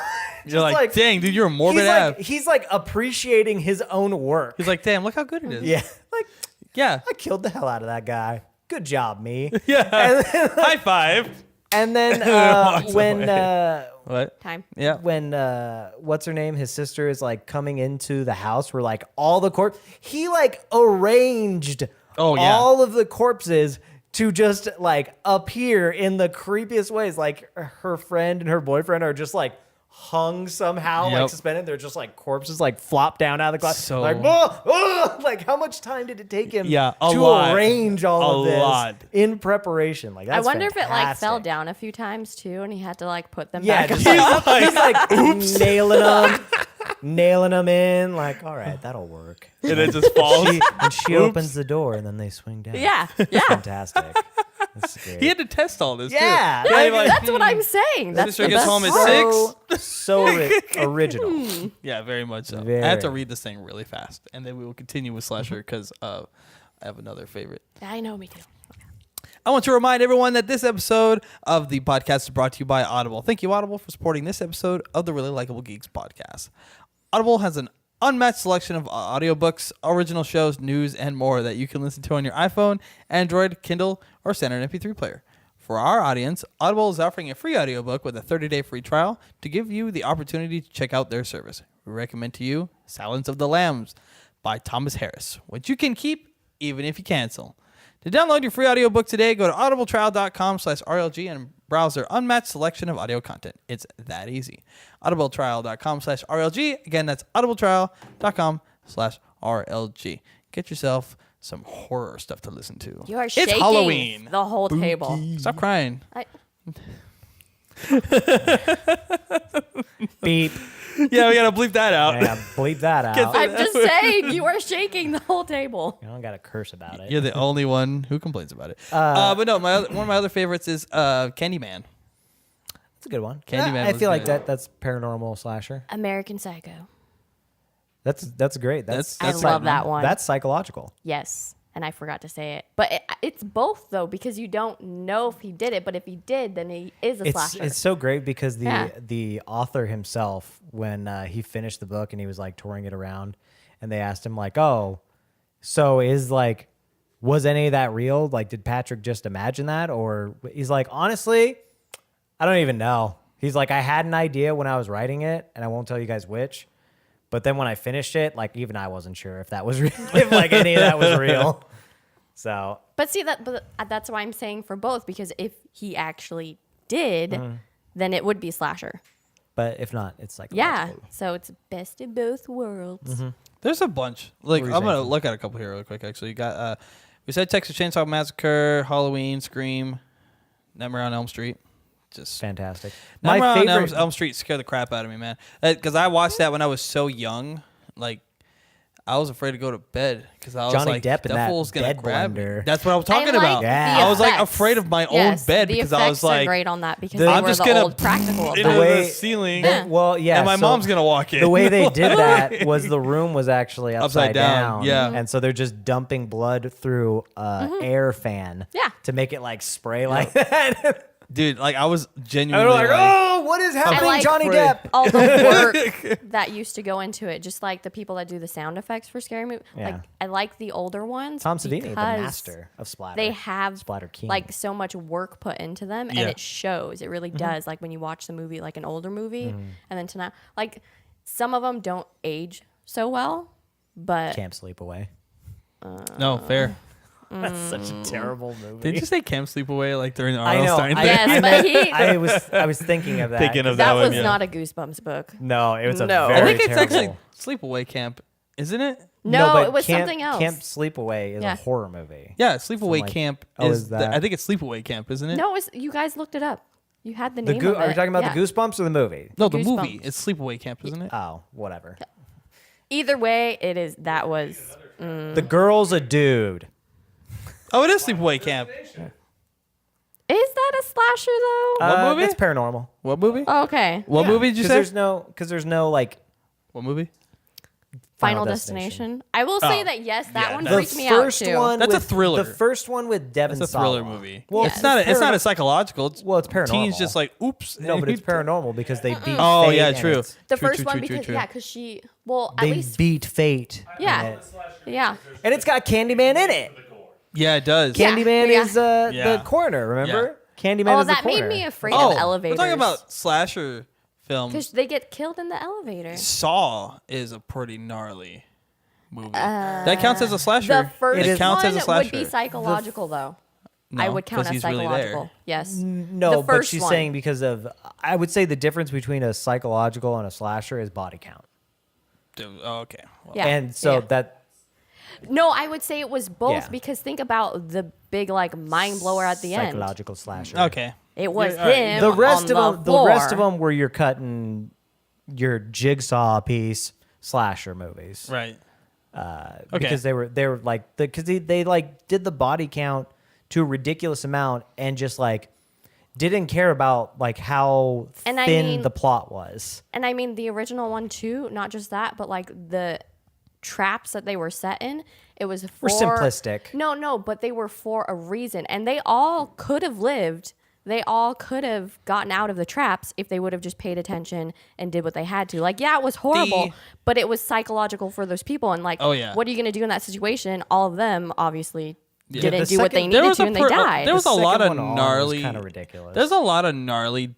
You're like, dang, dude, you're a morbid he's ass. he's like appreciating his own work. He's like, damn, look how good it is. Yeah. Like, Yeah. I killed the hell out of that guy. Good job, me. Yeah. And then, High five. and then Walks when What? Time. Yeah. when what's her name? His sister is like coming into the house where like all the corpse he like arranged Oh, yeah. all of the corpses to just like appear in the creepiest ways. Like her friend and her boyfriend are just like hung somehow, Yep. like suspended. They're just like corpses like flop down out of the closet. So- like, oh, like how much time did it take him Yeah, a to lot. arrange all A of this lot. in preparation? Like I that's wonder if it like fell fantastic. down a few times too, and he had to like put them Yeah, back just up. like, he's like nailing them in. Like, all right, that'll work. And it just falls. And she opens the door, and then they swing down. Yeah, yeah. Fantastic. That's great. He had to test all this. Yeah, Too. I Yeah, mean, That's what I'm saying. That's Sister the gets best home at part. six. original. Yeah, very much so. I Very. have to read this thing really fast, and then we will continue with Slasher because I have another favorite. I know, me too. I want to remind everyone that this episode of the podcast is brought to you by Audible. Thank you, Audible, for supporting this episode of the Really Likable Geeks podcast. Audible has an unmatched selection of audiobooks, original shows, news, and more that you can listen to on your iPhone, Android, Kindle, or standard MP3 player. For our audience, Audible is offering a free audiobook with a 30-day free trial to give you the opportunity to check out their service. We recommend to you Silence of the Lambs by Thomas Harris, which you can keep even if you cancel. To download your free audiobook today, go to audibletrial.com/RLG and browse their unmatched selection of audio content. It's that easy. audibletrial.com/RLG. Again, that's audibletrial.com/RLG. Get yourself some horror stuff to listen to. You are it's shaking Halloween. the whole table. Stop crying. I, Beep. Yeah, we gotta bleep that out. Yeah, bleep that out. I'm just saying, you are shaking the whole table. You don't gotta curse about it. You're the only one who complains about it. But no, one of my other favorites is Candyman. That's a good one. Candyman I was feel like good. that's paranormal slasher. American Psycho. That's great. That's I love that one. That's psychological. Yes. And I forgot to say it. But it's both, though, because you don't know if he did it. But if he did, then he is a slasher. It's so great because Yeah. the author himself, when he finished the book and he was like touring it around, and they asked him like, "Oh, so was any of that real? Like, did Patrick just imagine that?" Or he's like, "Honestly, I don't even know." He's like, "I had an idea when I was writing it, and I won't tell you guys which. But then when I finished it, like even I wasn't sure if that was real, if like any of that was real." So, But see, that's why I'm saying for both, because if he actually did, then it would be slasher. but if not, it's like Yeah. So it's best of both worlds. There's a bunch. Like, What I'm were you gonna saying? look at a couple here real quick. Actually, you got we said Texas Chainsaw Massacre, Halloween, Scream, Nightmare on Elm Street. Just fantastic. Nightmare My on favorite. Elm Street scared the crap out of me, man. Because I watched that when I was so young. Like, I was afraid to go to bed because I was Johnny like, Depp in that that fool's gonna bed grab me. blender. That's what I was talking I like about. the Yeah. I was like effects. afraid of my Yes, own bed the because I was effects are like, great on that because I'm they were just the gonna old practical into effects. The way- the ceiling. Well, yeah. and my so mom's gonna walk in. The way they did that was the room was actually upside down, down. yeah. And so they're just dumping blood through air fan. Yeah. To make it like spray like that. Dude, like I was And genuinely they're like, like, "Oh, what is happening, like Johnny afraid. Depp?" All the work that used to go into it, just like the people that do the sound effects for scary movies. Yeah. Like I like the older ones. Tom Savini, the because master of splatter. They have Splatter King. like so much work put into them, and Yeah. it shows. It really does. Like when you watch the movie, like an older movie, and then tonight, like some of them don't age so well, but Camp Sleepaway. no, fair. That's such a terrible movie. Did you say Camp Sleepaway like during the I R.L. know. Stein I- thing? yes, but he I was thinking of that. Thinking of that one, was yeah. not a Goosebumps book. No, it was a No. very I think it's terrible. actually Sleepaway Camp, isn't it? No, but it was Camp, something else. Camp Sleepaway is Yeah. a horror movie. Yeah, Sleepaway like- Camp oh, is. is that- I think it's Sleepaway Camp, isn't it? No, it was, you guys looked it up. You had the The name of it. Are you talking about Yeah. the Goosebumps or the movie? No, the Goosebumps. movie. It's Sleepaway Camp, isn't it? Oh, whatever. Either way, it is. That was. The girl's a dude. Oh, it is Sleepaway Camp. Is that a slasher though? What movie? It's paranormal. What movie? Oh, okay. What movie did you say? Because there's no like What movie? Final Destination. I will say Oh. that yes, that Yeah, one the freaked me out too. That's a thriller. The first one with Devin It's a thriller Sawa. movie. Well, Yeah. it's not. It's not a psychological. It's, Well, it's paranormal. Teens just like, oops. No, but it's paranormal because they beat. Oh fate yeah, and true. it's- The True, first true, one true, because true. yeah, because she at They least beat fate. yeah, in it. yeah. And it's got Candyman in it. Yeah, it does. Yeah. Candyman is Yeah. the coroner. Remember? Candyman Oh, is the that coroner. made me afraid Oh, of elevators. we're talking about slasher films. because they get killed in the elevator. Saw is a pretty gnarly movie. That counts as a slasher. The first it counts one as a slasher. would be psychological though. I No, would count 'cause as he's really psychological. there. Yes. No, The but first she's one. saying because of. I would say the difference between a psychological and a slasher is body count. Oh, okay. Well, Yeah. And so yeah. that. No, I would say it was both Yeah. because think about the big like mind blower at the end. Psychological slasher. Okay. It was Yeah, all right. him. The rest on of them, floor. the rest of them, where you're cutting your jigsaw piece slasher movies, Right. Because they were like because they like did the body count to a ridiculous amount and just like didn't care about like how And I thin mean- the plot was. And I mean the original one too, not just that, but like the traps that they were set in, it was for Were simplistic. No, but they were for a reason. And they all could have lived. They all could have gotten out of the traps if they would have just paid attention and did what they had to. Like, yeah, it was horrible, but it was psychological for those people. And like, Oh, yeah. what are you going to do in that situation? All of them obviously the didn't do what they second- needed to, and they died. There was a The lot of second one was gnarly. kind of ridiculous. There's a lot of gnarly.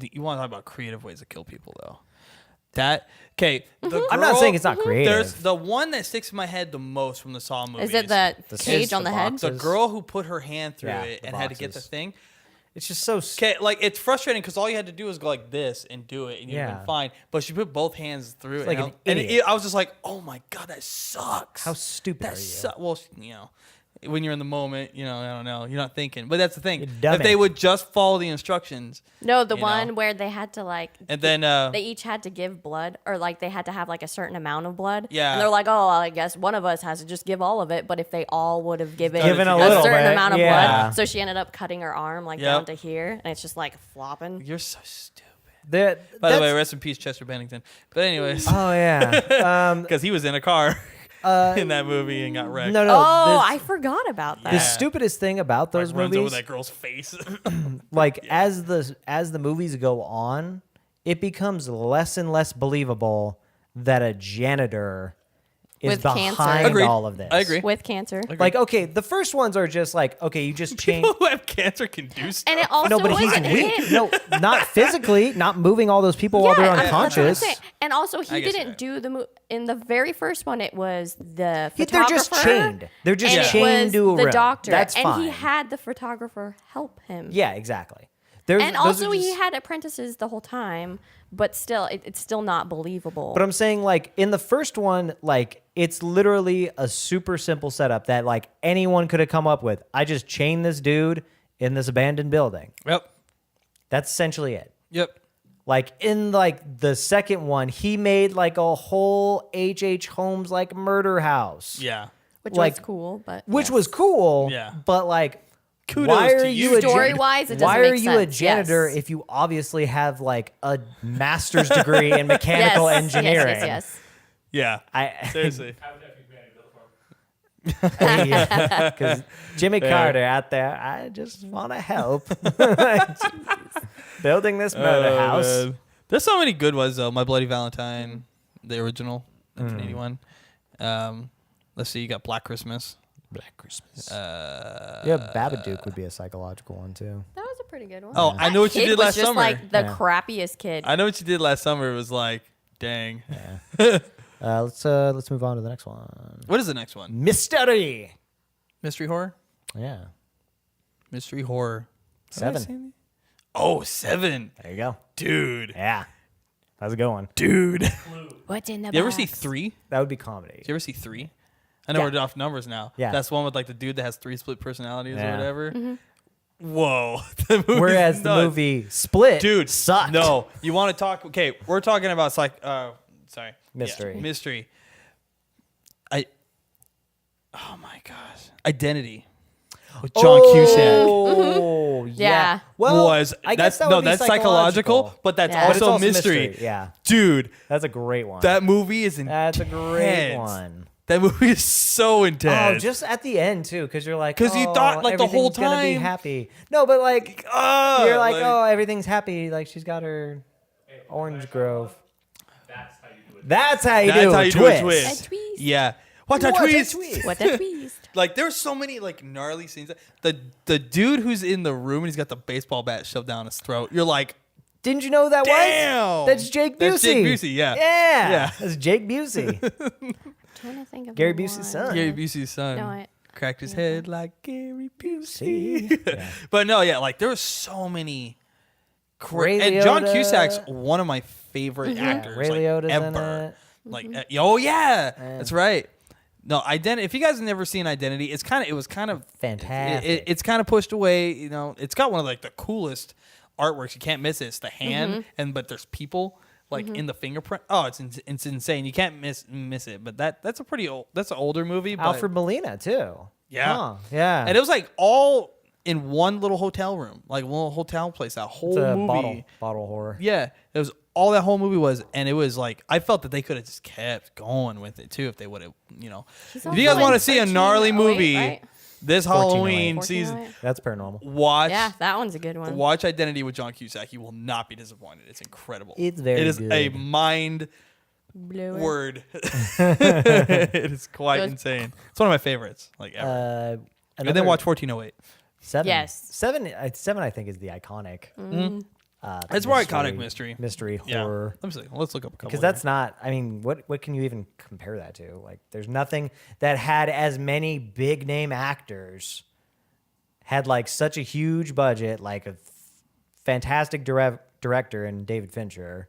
You want to talk about creative ways to kill people, though. That okay. The I'm not girl- saying it's not creative. There's the one that sticks in my head the most from the Saw movies. Is it the The cage on the head? box. the girl who put her hand through Yeah, it the and had to get the boxes. thing? It's just so. Okay, like it's frustrating because all you had to do was go like this and do it, and you'd have Yeah. been fine. But she put both hands through it, like and an I- and idiot. I was just like, "Oh my god, that sucks." How stupid That are you? Well, you know, when you're in the moment, you know, I don't know, you're not thinking. But that's the thing. You're If they would just follow the instructions. No, the you one know. where they had to like, And then they each had to give blood, or like they had to have like a certain amount of blood. Yeah. And they're like, oh, I guess one of us has to just give all of it. But if they all would have given Given a a little certain bit, amount of yeah. blood, so she ended up cutting her arm like down to here, and it's just like flopping. you're so stupid. By By the way, rest in peace, Chester Bennington. But anyways, oh yeah. because he was in a car in that movie and got wrecked. No. Oh, this- I forgot about that. the Yeah. stupidest thing about those Runs over movies, that girl's face. like as the movies go on, it becomes less and less believable that a janitor is With cancer. behind Agreed. all of this. I agree. With cancer. Like, okay, the first ones are just like, okay, you just change. People who have cancer can do stuff. And it also No, but he's wasn't weak. him. No, not physically, not moving all those people while they're I'm unconscious. saying. And also, he I guess didn't do the in the very first one. It was the They're photographer. just chained. They're just and chained it was to a the room. doctor, That's and fine. he had the photographer help him. Yeah, exactly. And Those also, are he just- had apprentices the whole time, but still, it's still not believable. But I'm saying, like, in the first one, like, it's literally a super simple setup that, like, anyone could have come up with. I just chain this dude in this abandoned building. Yep. That's essentially it. Yep. Like, in, like, the second one, he made, like, a whole H.H. Holmes, like, murder house. Yeah. which like- was cool, but Which yes. was cool. Yeah. But, like, Kudos why to are you, you a Story-wise, it doesn't Why are make you a sense, janitor yes. if you obviously have, like, a master's degree in mechanical yes, engineering? Yes. Yeah. I Seriously. Habitat for Humanity built for him. because Jimmy Carter out there, I just want to help building this murder house. Man. There's so many good ones though. My Bloody Valentine, the original, 1981. Let's see. You got Black Christmas. Black Christmas. Yeah, Babadook would be a psychological one too. That was a pretty good one. Oh, I know what you Kid did was last just summer. like the Yeah. crappiest kid. I know what you did last summer. It was like, dang. Let's move on to the next one. What is the next one? Mystery. Mystery horror. Yeah, Mystery horror. Have I 7. seen it? Oh, 7. There you go. Dude. Yeah, how's it going? Dude. What's in the You ever box? see 3? That would be comedy. Did you ever see 3? I know Yeah. we're off numbers now. Yeah. That's the one with like the dude that has 3 split personalities Yeah. or whatever. Mm-hmm. Whoa. The movie's Whereas the nuts. movie Split, Dude, sucked. No, you want to talk? Okay, we're talking about Mystery. Yeah, mystery. Oh my gosh, Identity with John Cusack Oh, yeah. Yeah. Well, was I guess that's that would be that's psychological, but that's Yeah. But But also, it's mystery. Yeah, Dude, that's a great one. that movie is intense. That's a great one. That movie is so Oh, intense. just at the end too, because you're like, 'Cause you thought, like, the whole everything's gonna be time- happy. No, but like, Oh, you're like, oh, everything's happy. Like she's got her orange grove. That's how you do it. That's how you that's do how a you twist. do a twist. A twist. Yeah. What a What a twist. twist. What a twist. Like there's so many like gnarly scenes. The dude who's in the room and he's got the baseball bat shoved down his throat. You're like, Didn't you know who that damn. was? That's Jake Busey. That's Jake Busey. Yeah. Yeah. Yeah. That's Jake Busey. Trying to think of Gary one. Busey's son. Gary Busey's son. No, I- cracked his head like Gary Busey. See? Yeah. But no, yeah, like there were so many. Ray And John Liotta. Cusack's one of my favorite actors. Ray like, Liotta's in ever. it. Like, oh yeah, that's right. No, Identity. If you guys have never seen Identity, it was kind of Fantastic. It's kind of pushed away. You know, it's got one of like the coolest artworks. You can't miss it. It's the hand, but there's people like in the fingerprint. Oh, it's insane. You can't miss it. But that's a pretty old. That's an older movie. But, Alfred Molina too. Yeah. Huh, yeah. and it was like all in one little hotel room, like one little hotel place. That whole It's a movie. bottle horror. Yeah, it was all that whole movie was, and it was like I felt that they could have just kept going with it too if they would have, you know. He's If you also guys want to in see a 1308, gnarly movie right? this 1408. Halloween 1408. season, That's paranormal. watch Yeah, that one's a good one. watch Identity with John Cusack. You will not be disappointed. It's incredible. It's very It is a good. mind Blew it. word. It is quite It was- insane. It's one of my favorites, like ever. And then another- watch 1408. 7. Yes. 7. 7, I think, is the iconic. It's more iconic mystery. Mystery Yeah. horror. Let me see. Let's look up a couple. Because that's not. I mean, what can you even compare that to? Like, there's nothing that had as many big name actors, had like such a huge budget, like a fantastic director in David Fincher.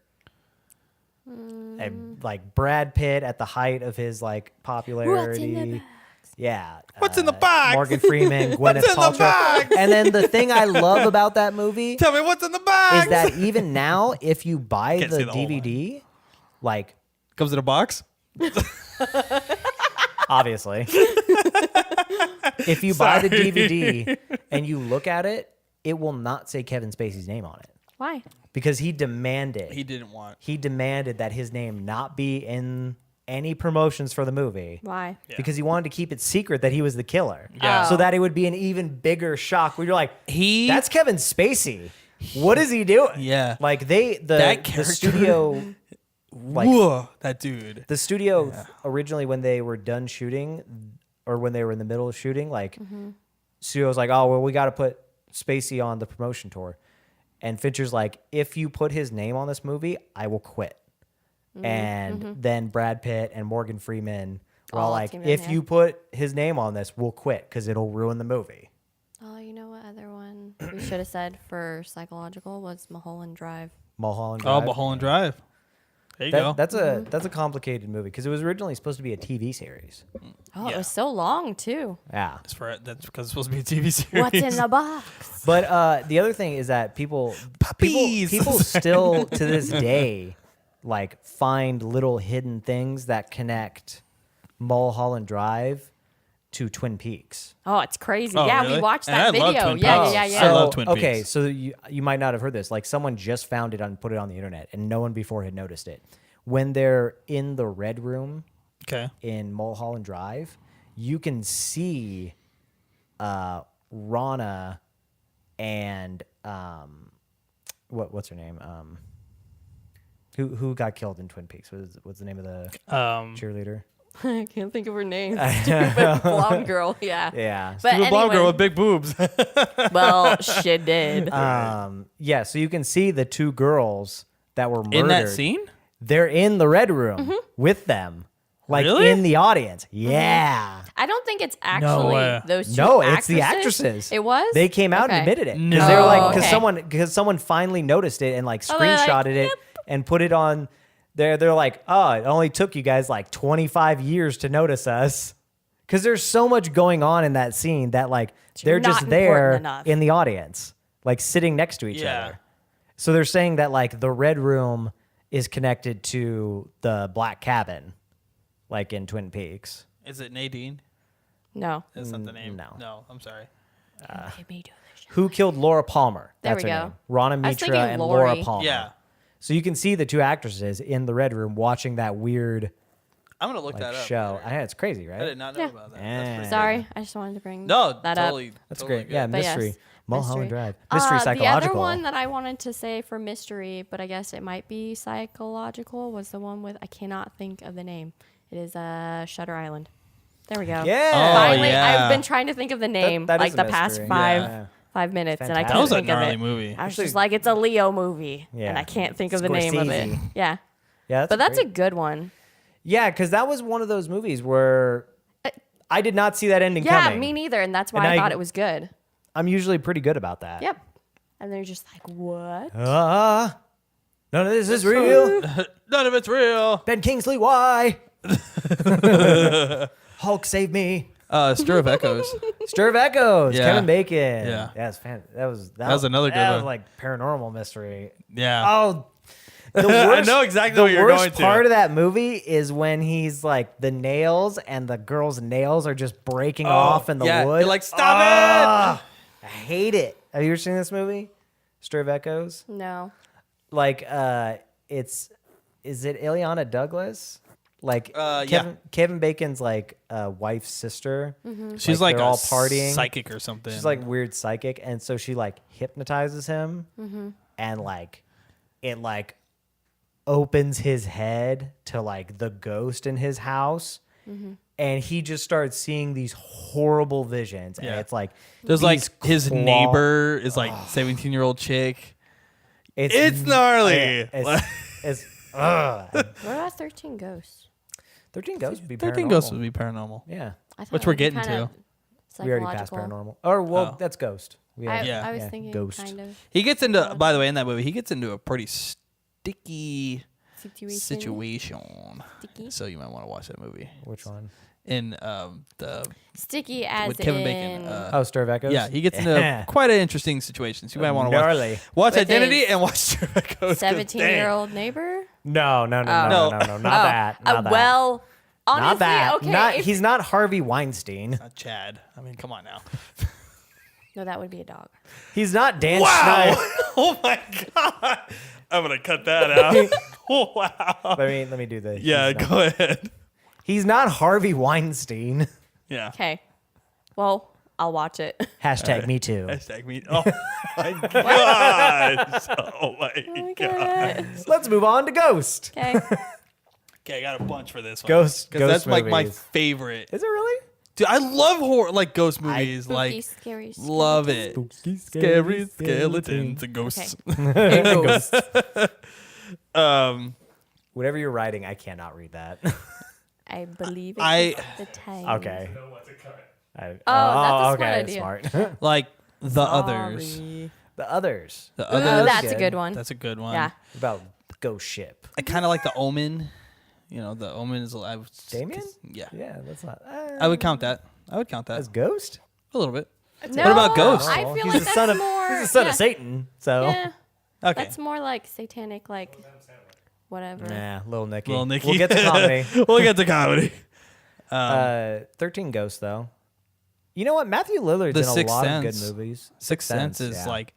And like Brad Pitt at the height of his like What's in the popularity. box? Yeah. What's in the box? Morgan Freeman, Gwyneth What's in the Paltrow. box? And then the thing I love about that movie Tell me what's in the box. is that even now, if you buy Can't the see the whole DVD, like comes in a box. obviously, if you buy the DVD and you look at it, it will not say Kevin Spacey's name on it Why? because he demanded. He didn't want. He demanded that his name not be in any promotions for the movie. Why? Yeah. Because he wanted to keep it secret that he was the killer. Yeah. So that it would be an even bigger shock where you're like, He- that's Kevin Spacey. What is he doing? Yeah. Like That the character- studio like Whoa, that dude. the studio originally when they were done shooting or when they were in the middle of shooting, like studio was like, oh well, we got to put Spacey on the promotion tour. And Fincher's like, if you put his name on this movie, I will quit. And then Brad Pitt and Morgan Freeman were all All like, teamed in, if yeah. you put his name on this, we'll quit because it'll ruin the movie. Oh, you know what other one we should have said for psychological was Mulholland Drive. Mulholland Oh, Drive. Mulholland Drive. There you go. That's a complicated movie because it was originally supposed to be a TV series. Oh, Yeah. it was so long too. Yeah. That's because it's supposed to be a TV series. What's in the box? But the other thing is that people Puppies. still to this day like find little hidden things that connect Mulholland Drive to Twin Peaks. Oh, it's crazy. Oh, yeah, really? we watched And that I love video. Twin Yeah, Peaks. yeah, yeah, I yeah. love Twin okay, Peaks. so you might not have heard this. Like someone just found it and put it on the internet, and no one before had noticed it. When they're in the red room Okay. in Mulholland Drive, you can see Rana and what's her name? Who got killed in Twin Peaks? What's the name of the cheerleader? I can't think of her name. Stupid blonde girl. Yeah. Yeah. But Stupid blonde girl anyway, with big boobs. well, she did. Yeah, so you can see the two girls that were murdered. In that scene? They're in the red room with them. Like Really? in the audience. Yeah. I don't think it's actually way. those two. No, it's the actresses. It was. They came out Okay. and admitted it. No. Because they were like, Oh, because okay. someone finally noticed it and like Oh, they're like, screenshotted it "Yep." and put it on there. They're like, oh, it only took you guys like 25 years to notice us. Because there's so much going on in that scene that like they're not just there important enough. in the audience, like sitting next to each Yeah. other. So they're saying that like the red room is connected to the black cabin, like in Twin Peaks. Is it Nadine? No. That's not the name. no. No, I'm sorry. Made me do this shit. Who killed Laura Palmer? There That's we her go. name. Rana I was Mitra thinking and Laura Lori. Palmer. Yeah. So you can see the two actresses in the red room watching that weird I'm going to look like that up. show. later. I know it's crazy, right? I did not know Yeah. about that. Yeah. That's pretty Sorry, I just wanted to bring No, that totally. up. That's totally great. good. Yeah, But mystery. yes, Mulholland mystery. Drive. Mystery psychological. The other one that I wanted to say for mystery, but I guess it might be psychological, was the one with I cannot think of the name. It is Shutter Island. There we go. Yeah. Oh, Finally, yeah. I've been trying to think of the name that like is a the past mystery. five Yeah. 5 minutes, and I Fantastic. That couldn't was a think of gnarly it. movie. I was Actually- just like, it's a Leo movie, Yeah. and I can't think of the name of it. Scorsese. Yeah, Yeah, but that's great. a good one. Yeah, because that was one of those movies where I did not see that ending Yeah, coming. me neither, and that's why And I I- thought it was good. I'm usually pretty good about that. Yep. And they're just like, what? None of this is real. None of it's real. Ben Kingsley, why? Hulk, save me. Stir of Echoes. Stir of Echoes. Yeah. Kevin Bacon. Yeah. That's that was another good that one. was like paranormal mystery. Yeah. Oh, the I worst, know exactly the what you're worst going to. part of that movie is when he's like the nails and the girl's nails are just breaking off in the yeah. wood. You're like, stop I hate it. Have you ever seen this movie? Stir of Echoes? No. Like is it Ileana Douglas? Like yeah. Kevin Bacon's like wife's sister. Mm-hmm. She's like they're a all partying. psychic or something. She's like weird psychic, and so she like hypnotizes him, and like it like opens his head to like the ghost in his house, and he just starts seeing these horrible visions, and Yeah. it's like There's like these his claw- neighbor is like 17-year-old chick. It's It's gnarly. It's ugh. What about 13 Ghosts? 13 Ghosts would be 13 paranormal. Ghosts would be paranormal. Yeah, I thought Which it we're would be getting kinda we already passed psychological. paranormal. Or well, Oh. that's Ghost. We I, had- Yeah. I was Yeah, thinking Ghost. kind of He gets into, by the way, in that movie, he gets into a pretty sticky situation. situation. Sticky. So you might want to watch that movie. Which one? in the Sticky as with Kevin in Bacon. Stir of Echoes? Yeah, he gets into quite an interesting situation. So you might want to Gnarly. watch With Identity his and watch Stir of Echoes. 'cause dang. 17-year-old neighbor. No, No. not that. Not that. Well, honestly, not that. okay. He's not Harvey Weinstein. Not Chad. I mean, come on now. No, that would be a dog. He's not Dan Wow! Schneider. Oh my god! I'm gonna cut that out. Wow. Let me do this. Yeah, go ahead. He's not Harvey Weinstein. Yeah. Okay. Well, I'll watch it. Hashtag me too. Hashtag me. Oh my gosh. Oh my god. Let's move on to Ghost. Okay. Okay, I got a bunch for this one. Ghost that's like my movies. favorite. Is it really? Dude, I love horror, like ghost movies. Spooky, Like, scary, love it. Spooky, Scary skeletons and ghosts. Ghost. Um, Whatever you're writing, I cannot read that. I believe I- it's the time. Okay. Know what to cut. that's a smart okay, idea. smart. like the others. Sorry. The Others. The Ooh, others. that's a good. good one. That's a good one. Yeah. About the ghost ship. I kind of like the Omen. You know, the Omen is. Damien? Yeah. Yeah, that's not. I would count that. I would count that As Ghost? a little bit. No, What about Ghost? I Oh, feel he's like the that's son of more. he's the son yeah. of Satan. So Yeah, Okay. that's more like satanic, like whatever. nah, little Nicky. Little Nicky. We'll get to comedy. We'll get to comedy. 13 Ghosts though. You know what? Matthew Lillard's The in a Sixth lot of good Sense. movies. Sixth Sense is yeah. like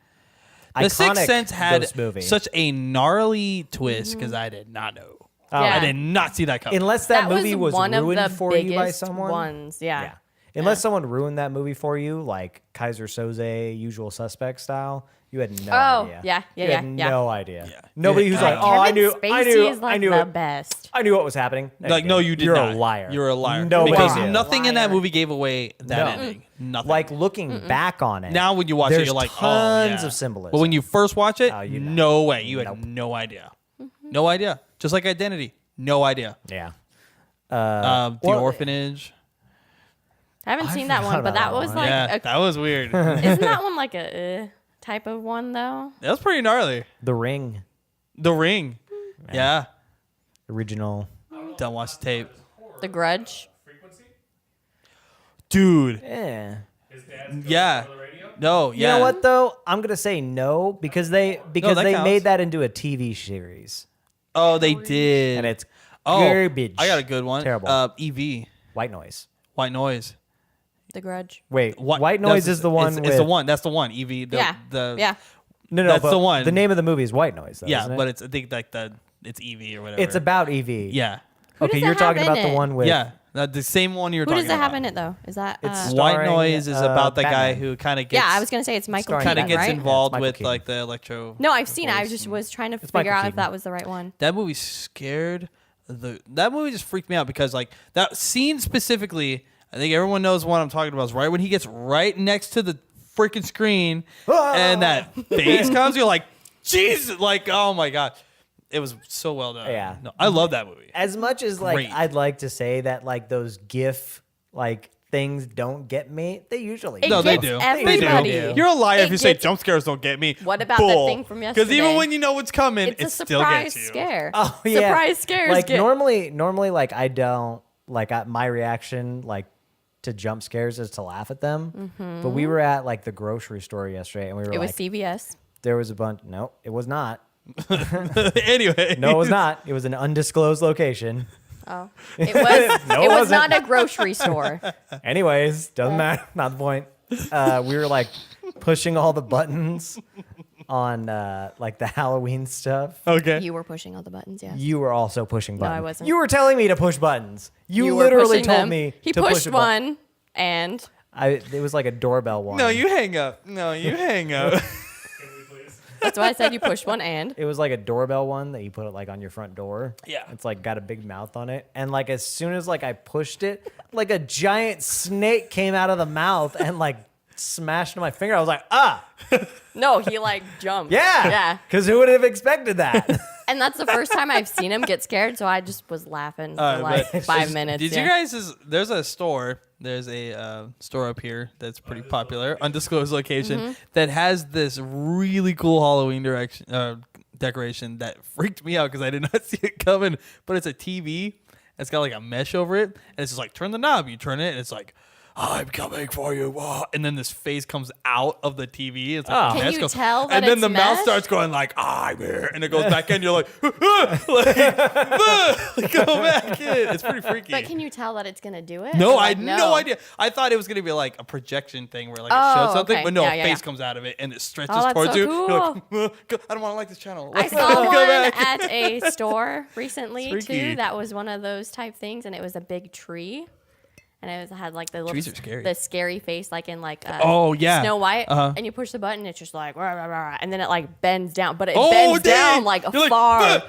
the Sixth Iconic Sense had ghost movie. such a gnarly twist because I did not know. Oh, Yeah. I did not see that coming. Unless that, movie was one of ruined the for biggest you by someone. ones. Yeah. Yeah. Unless someone ruined that movie for you, like Kaiser Soze, Usual Suspect style, you had no Oh, idea. yeah, You yeah, had yeah. no idea. Yeah. Nobody who's Yeah. like, oh, I Kevin knew, Spacey is like I knew the it. best. I knew what was happening. No, Like, you no, didn't. you did You're not. a liar. You're a liar. Nobody because did. nothing in that Liar. movie gave away that No. ending. Nothing. Like looking back on it. now when you watch it, there's you're like, tons oh, yeah. of symbolism. But when you first watch it, Oh, you know. no way. You had Nope. no idea. No idea. Just like Identity. No idea. Yeah. The well, Orphanage. I haven't seen that one, forgot but about that that was one. like, Yeah, that was weird. isn't that one like a type of one though? That was pretty gnarly. The Ring, The Ring. Yeah. original. Don't watch the tape. The Grudge. Frequency? Dude. Yeah. His dad's ghost Yeah. on the radio? No, You yeah. know what though? I'm gonna say no because they that counts. made that into a TV series Oh, they did. and it's oh, garbage. I got a good one. Terrible. EV. White Noise. White Noise. The Grudge. Wait, What- White Noise that's- is the one. It's the one. That's the one. EV. The, Yeah. The, Yeah. No, That's but the one. The name of the movie is White Noise. Though, Yeah, isn't it? but it's I think like it's EV or whatever. it's about EV. Yeah. Who Okay, does you're it have talking in about the it? one with Yeah. The same one you're Who talking does it about. have in it though? Is that? It's White starring, Noise is about the guy Batman. who kind of gets yeah, I was gonna say it's Michael starring kind Keaton, of gets right? involved Michael with Keaton. like the electro. No, I've seen it. I just was trying to figure Michael out if Keaton. that was the right one. That movie scared that movie just freaked me out because like that scene specifically, I think everyone knows what I'm talking about. Is right when he gets right next to the freaking screen and that bass comes, you're like, Jesus, like, oh my god, it was so well done. Yeah. No, I love that movie. As much as like Great. I'd like to say that like those GIF like things don't get me, they usually It No, they gets do. everybody. They do. You're a liar if It you say gets- jump scares don't get me. What about the thing from Because yesterday? even when you know what's coming, It's it a still surprise gets you. scare. Oh yeah. Surprise scares. Like get, normally like I don't like my reaction like to jump scares is to laugh at them. But we were at like the grocery store yesterday and we were it like was CVS. there was a bunch. No, it was not. Anyway. No, it was not. It was an undisclosed location. Oh, it was. No, it it was wasn't. not a grocery store. Anyways, doesn't matter. Not the point. We were like pushing all the buttons on like the Halloween stuff. Okay. You were pushing all the buttons. Yeah. You were also pushing buttons. I wasn't. You were telling me to push buttons. You were literally pushing told them. me He to push pushed a button. one, and It was like a doorbell one. No, you hang up. No, you hang up. Can we please? that's why I said you pushed one. And It was like a doorbell one that you put it like on your front door. Yeah. It's like got a big mouth on it. And like as soon as like I pushed it, like a giant snake came out of the mouth and like smashed my finger. I was like, ah, no, he like jumped. yeah. Yeah. Because who would have expected that? And that's the first time I've seen him get scared, so I just was laughing for Alright, like but 5 minutes. Did yeah. you guys? There's a store. There's a store up here that's pretty popular, undisclosed location Mm-hmm. that has this really cool Halloween decoration that freaked me out because I did not see it coming. But it's a TV, It's got like a mesh over it, and it's just like turn the knob. You turn it, and it's like, I'm coming for you. And then this face comes out of the TV. It's like Can you tell that and then it's the mouth mesh? starts going like, I'm here. And it goes back in. You're like, go back in. It's pretty freaky. But can you tell that it's gonna do it? No, Or, I like, had no idea. I thought it was going to be like a projection thing where like it showed something. okay. But no, Yeah, a yeah, face yeah. comes out of it and it stretches Oh, that's towards so you. cool. You're like, I don't want to like this channel. I Like, saw go one back. at a store recently Freaky. too. That was one of those type things, and it was a big tree, and it had like the little Trees are scary. the scary face, like in like Oh, yeah. Snow White, Uh-huh. and you push the button, it's just like rah, rah, rah, rah, and then it like bends down, but it Oh, bends dang. down like You're like, far,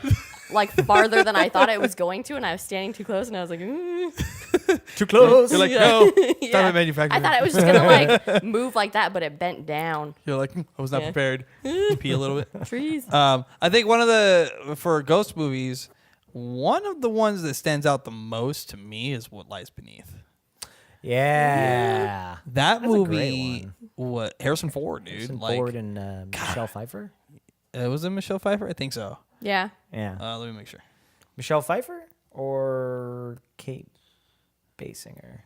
like farther than I thought it was going to, and I was standing too close, and I was like, Too close. You're like, Yeah. no, stop Yeah. it manufacturing. I thought it was just gonna like move like that, but it bent down. You're like, I was not Yeah. prepared. Pee a little bit. Trees. I think for ghost movies, one of the ones that stands out the most to me is What Lies Beneath. Yeah. That That's a movie, great what Harrison Ford, dude. Harrison like, Ford and Michelle Pfeiffer. was it Michelle Pfeiffer? I think so. Yeah. Yeah. Let me make sure. Michelle Pfeiffer or Kate Basinger?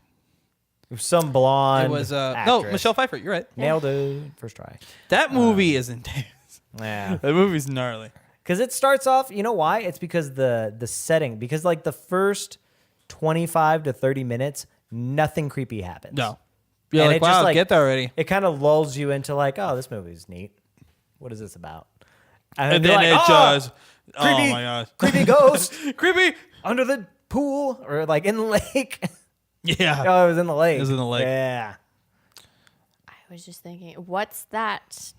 Some blonde. It was no actress. Michelle Pfeiffer. You're right. Nailed it. First try. That movie is intense. Yeah. That movie's gnarly. Because it starts off, you know why? It's because the setting. Because like the first 25 to 30 minutes, nothing creepy happens. No, you're And like, it just, wow, like- get there already. It kind of lulls you into like, oh, this movie's neat. What is this about? And you're then like, it "Oh, just, creepy, oh my gosh, creepy ghost creepy. under the pool or like in the lake. Yeah, Oh, it was in the lake. It was in the lake. Yeah. I was just thinking, what's that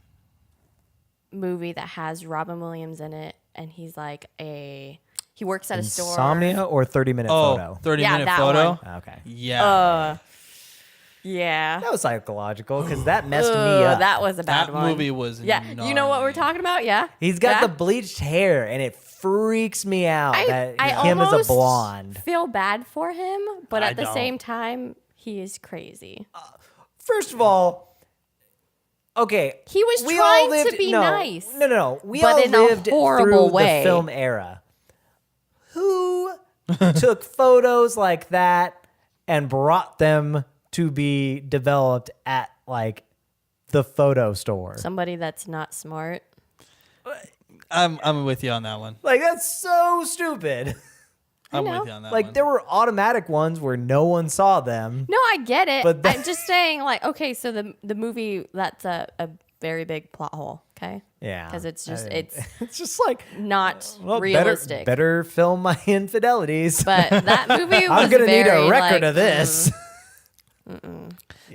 movie that has Robin Williams in it, and he's like he works at a store. Insomnia or 30-minute Oh, photo? 30-minute that photo. one. Okay. Yeah, Yeah. That was psychological because that messed me up. That was a bad that one. movie was. Yeah. You know what we're gnarly. talking about? Yeah. He's got Yeah. the bleached hair, and it freaks me out that I him as a almost blonde. feel bad for him, but I at the don't. same time, he is crazy. First of all, okay, He was we trying all lived, to be no, nice. No. We but all in a lived horrible through way. the film era. Who took photos like that and brought them to be developed at like the photo store? Somebody that's not smart. I'm with you on that one. Like that's so stupid. I'm know. with you on that Like one. there were automatic ones where no one saw them. No, I get it. But I'm just saying, like, okay, so the movie, that's a very big plot hole, okay? Yeah, Because it's just, I- it's it's just like not well, realistic. Better film my infidelities. But that movie was I'm gonna need a very, record like, of this. Yeah,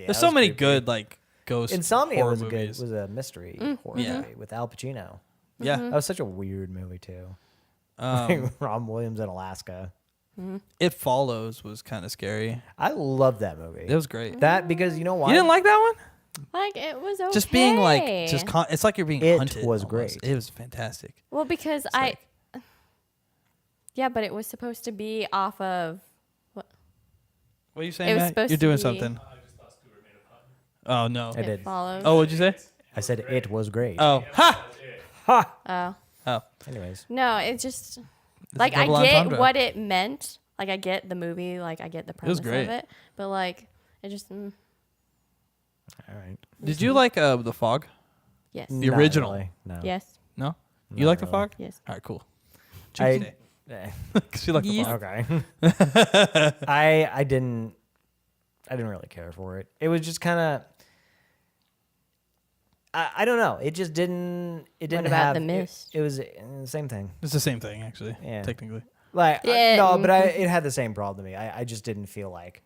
There's so many good like ghost Insomnia horror was movies. a mystery horror Yeah. movie with Al Pacino. Yeah, That was such a weird movie too. Ron Williams in Alaska. It Follows was kind of scary. I love that movie. It was great. That because you know why? You didn't like that one? Like, it was okay. Just being like, it's like you're being It hunted. was almost. great. It was fantastic. Well, because yeah, but it was supposed to be off of, What are you saying, It was Matt? supposed You're to doing be- something. I just thought Stuart made a pun. Oh no. I did. It Follows. Oh, what'd you say? I said it was great. Oh, ha! Oh. Oh, Anyways, No, it just, like, I double get entendre. what it meant. Like, I get the movie. Like, I get the premise great. of it. But, like, it just, all right. did you like The Fog? yes. The Not original. really, no. Yes. No. You Not like The really. Fog? Yes. All right, cool. I, She liked The Yes. Fog. okay. I didn't really care for it. It was just kind of. I don't know. It just didn't. It didn't about have The Mist? It was the same thing. It's the same thing, actually. Yeah. Technically. Like Yeah. no, but it had the same problem to me. I just didn't feel like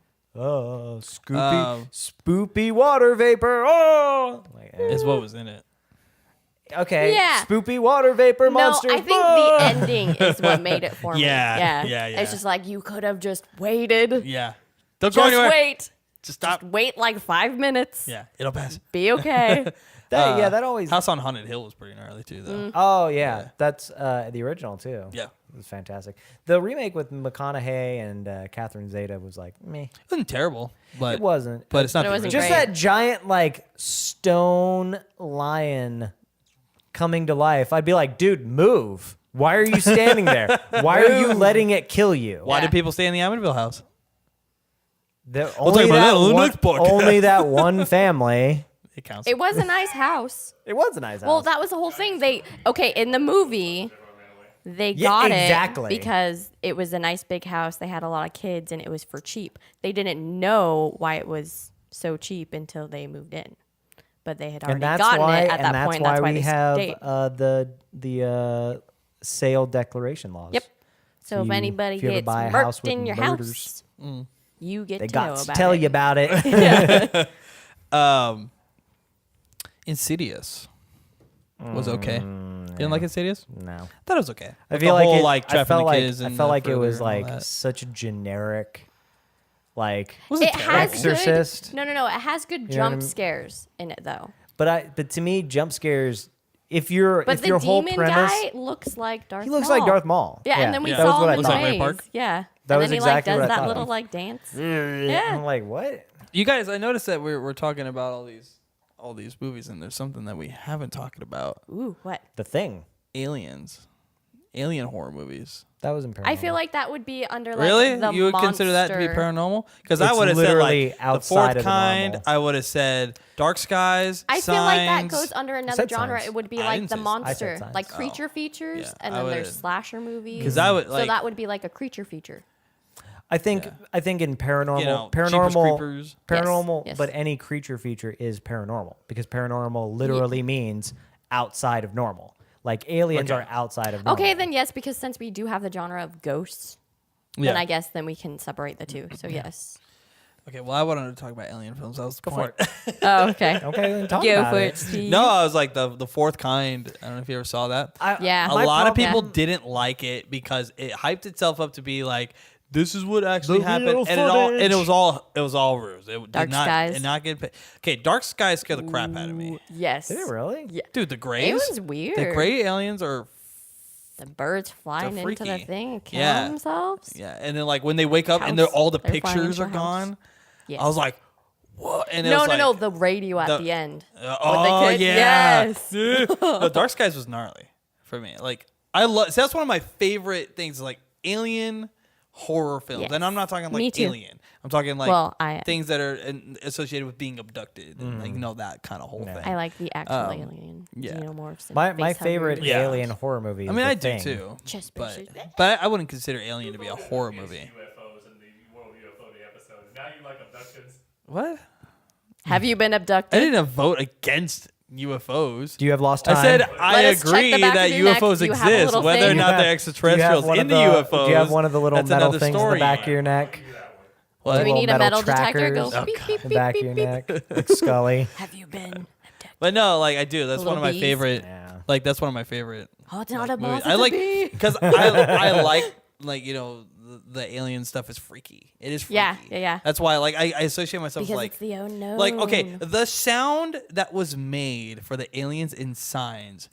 spoopy water vapor. Oh, like, Is what was in it. okay. Yeah. Spoopy water vapor monster. No, I think the ending is what made it for me. Yeah, Yeah. yeah. It's just like, you could have just waited. Yeah. Don't go Just anywhere. wait. Just stop. Just wait like 5 minutes. Yeah, it'll pass. Be okay. that always. House on Haunted Hill was pretty gnarly too, though. Oh yeah, that's the original too. Yeah. It was fantastic. The remake with McConaughey and Catherine Zeta was like meh. It wasn't terrible, but It wasn't. But it's not. But it the wasn't original. Just great. that giant like stone lion coming to life. I'd be like, dude, move. Why are you standing there? Why are you letting it kill you? Why did people stay in the Amityville house? Only, talk about that on the next podcast. only that one family. It counts. It was a nice house. It was a nice house. Well, that was the whole thing. In the movie, they got exactly. it because it was a nice big house. They had a lot of kids, and it was for cheap. They didn't know why it was so cheap until they moved in, but they had already gotten it at that point. That's why we they have stayed. the sale declaration laws. Yep. So if anybody if you ever gets buy a house murked with in your murders, house, you get they to know got to about tell it. you about it. Insidious was okay. You didn't like Insidious? No. I thought it was okay. I feel the like whole, trapping the kids I and felt the like it was further and all like that. such a generic, like Wasn't It terrible. has Exorcist. good. No. It has good know what I jump mean? scares in it though. But to me, jump scares. If your But the your whole demon premise, guy looks like Darth. he looks Maul. like Darth Maul. Yeah, and then we Yeah. That was saw what I him in thought. Like Ray Maze. Park? Yeah, That and was then he exactly does what I that thought little of. dance. Yeah. I'm like, what? You guys, I noticed that we're talking about all these movies, and there's something that we haven't talked about. Ooh, what? The Thing. Alien horror movies. That was imperative. I feel like that would be under like Really? the You would consider that to be monster- paranormal? Because I It's would have said literally like the outside fourth of the kind. normal. I would have said Dark Skies. I feel like that Signs. goes under another said genre. Signs. It would be I like didn't the say- I said monster, Signs. like creature features, Yeah, and I then would've- there's slasher movies. Because I would like. so that would be like a creature feature. I think in paranormal, You know, paranormal, Jeepers Creepers. paranormal, Yes. but any creature feature is paranormal because paranormal literally means outside of normal. Like aliens Okay. are outside of normal. Okay, then yes, because since we do have the genre of ghosts, then I guess then we can separate the two. So yes. Okay, well, I wanted to talk about alien films. That was the point. Oh, okay. Okay, then talk Go about for it. it, Steve. No, I was like the fourth kind. I don't know if you ever saw that. Yeah. A my lot of problem- people Yeah. didn't like it because it hyped itself up to be like, this is what actually The happened, real and it was all ruse. It Dark did not, Skies. It not get paid. Okay, Dark Skies scared the crap out of me, Yes. Did it really? Yeah. dude. The Greys, It was weird. The gray aliens are The birds flying They're into the freaky. thing and kill Yeah. themselves. yeah, and then like when they wake up and House. all the They're flying pictures into are a house. gone, Yes. I was like, what? And it no, was no, like, no. The radio at the- the end. Oh kid- yeah, yes. No, Dark Skies was gnarly for me. Like I love. So that's one of my favorite things. Like alien horror films, Yes. and I'm not talking Me like too. Alien. I'm talking like Well, things that are associated with being abducted, and like that kind of whole thing. I like the actual alien yeah. xenomorphs. And My face favorite huggers. Yeah. alien horror movie. I is mean, The I do Thing. too, Chest but bursters. I wouldn't consider Alien to be a horror movie. UFOs and the World UFO Day episode. Now you like abductions. What? Have you been abducted? I didn't vote against UFOs. Do you have lost time? I said I us check agree the back that of your neck. UFOs Do you have a exist, little whether or thing? not Do you they're have extraterrestrials one in of the UFOs. Do you have one of the little That's metal another things in story. the back of your neck? What? Do we need a Little metal detector? Go trackers beep, beep, in the beep, back of beep, your beep. neck, like Scully. Have you been abducted? But no, like I do. That's The one of my little bees? favorite. Yeah. Like that's one of my favorite. Oh, it's not a movies. boss. I It's like a bee. because I like the alien stuff is freaky. It is freaky. Yeah. That's why like I associate myself Because with like it's the unknown. like okay, the sound that was made for the aliens in Signs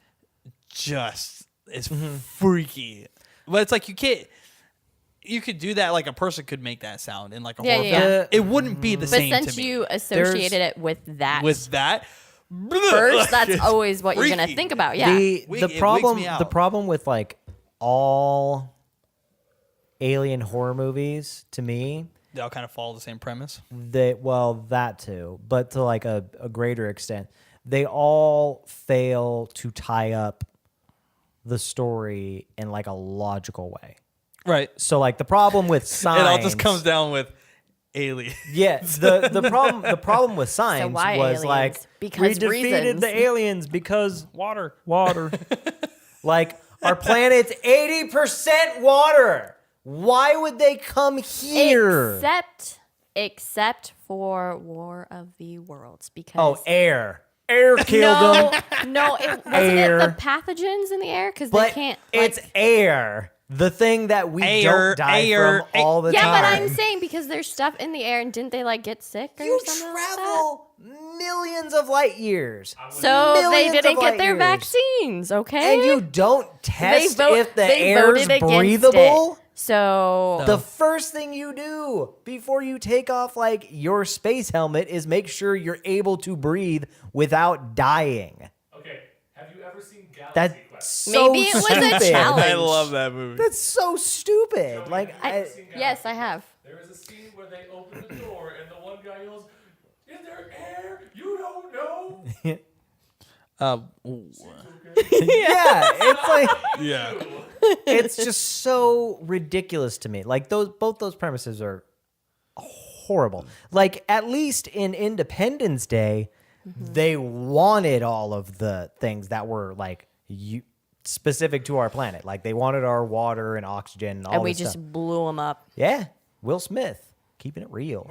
just is freaky. But it's like you can't. You could do that like a person could make that sound in like a Yeah, horror yeah, film. yeah. It wouldn't be the But same since to me. you associated it with that With that first, that's it's always what you're gonna freaky. think about. Yeah. The It wigs me out. the problem with like all alien horror movies to me, They all kind of follow the same premise. that too, but to like a greater extent, they all fail to tie up the story in like a logical way. Right. So like the problem with Signs, It all just comes down with aliens. Yeah, the problem with Signs why was aliens? like Because we defeated reasons. the aliens because water. Like our planet's 80% water. Why would they come here? Except for War of the Worlds, because Oh, air. Air killed them. no, it wasn't Air. it the pathogens in the air because they But can't. it's air. The thing that we Air, don't die air, from all the yeah, time. but I'm saying because there's stuff in the air, and didn't they like get sick or you something travel millions of light years. like that? So they millions didn't of get their light years. vaccines, okay? And you don't test if the they air's voted against breathable. it. So The first thing you do before you take off like your space helmet is make sure you're able to breathe without dying. Okay, have you ever ever seen Galaxy That's Quest? so Maybe it was a stupid. challenge. I love that movie. That's so stupid. Like, Yes, I have. There is a scene where they open the door and the one guy yells, "Is there air? You don't know." yeah, it's like Yeah. it's just so ridiculous to me. Like both those premises are horrible. Like at least in Independence Day, they wanted all of the things that were like specific to our planet. Like they wanted our water and oxygen and all And we this just stuff. blew them up. Yeah, Will Smith keeping it real.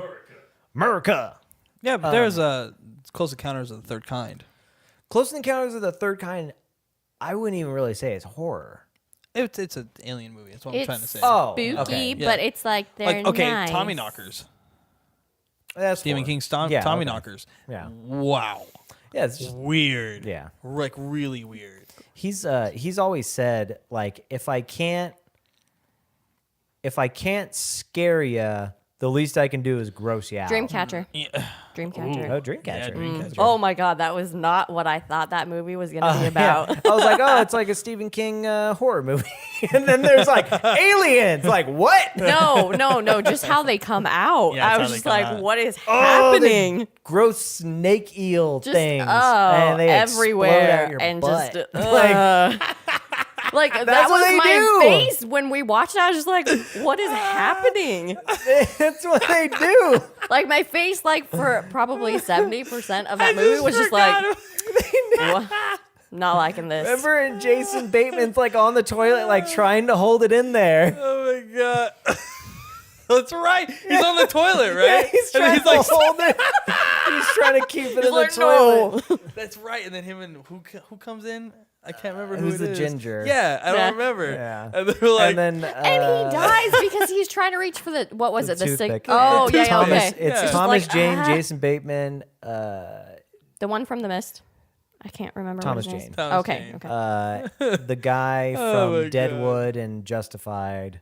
America. Yeah, but there's Close Encounters of the Third Kind. Close Encounters of the Third Kind. I wouldn't even really say it's horror. It's an alien movie. That's what I'm trying to say. Oh, Spooky, okay. but it's like they're nice. Tommy Knockers. That's Stephen horror. King's Yeah, Tommy okay. Knockers. Yeah. Wow. Yeah, it's just Weird. yeah. Like really weird. He's always said like if I can't scare you, the least I can do is gross you out. Dreamcatcher. Yeah. Dreamcatcher. Oh, Dreamcatcher. Yeah, Dreamcatcher. Oh my god, that was not what I thought that movie was gonna be about. Yeah. I was like, oh, it's like a Stephen King horror movie, and then there's like aliens. Like what? No, just how they come out. Yeah, I it's was how just they like, come out. what is Oh, happening? the gross snake eel Just things. and they explode everywhere out your and butt. just like that That's what was they my do. face when we watched it. I was just like, what is happening? that's what they do. Like my face, like for probably 70% of that movie was just like, "What? Not liking this. Remember, and Jason Bateman's like on the toilet, like trying to hold it in there. Oh my god. That's right. He's on the toilet, right? Yeah, he's And trying he's like, to hold it. He's trying to keep it in the like, toilet. no. that's right. And then him and who comes in? I can't remember who Who's it the is. ginger? Yeah, I Yeah. don't remember. Yeah. And they're like, And then And he dies because he's trying to reach for the what was it? The toothpick. Oh yeah, Thomas, okay. It's Yeah. Thomas Like, Jane, ah. Jason Bateman, The one from The Mist. I can't remember. Thomas what his name Jane. is. Thomas Okay, Jane. okay. the guy Oh my from Deadwood and Justified,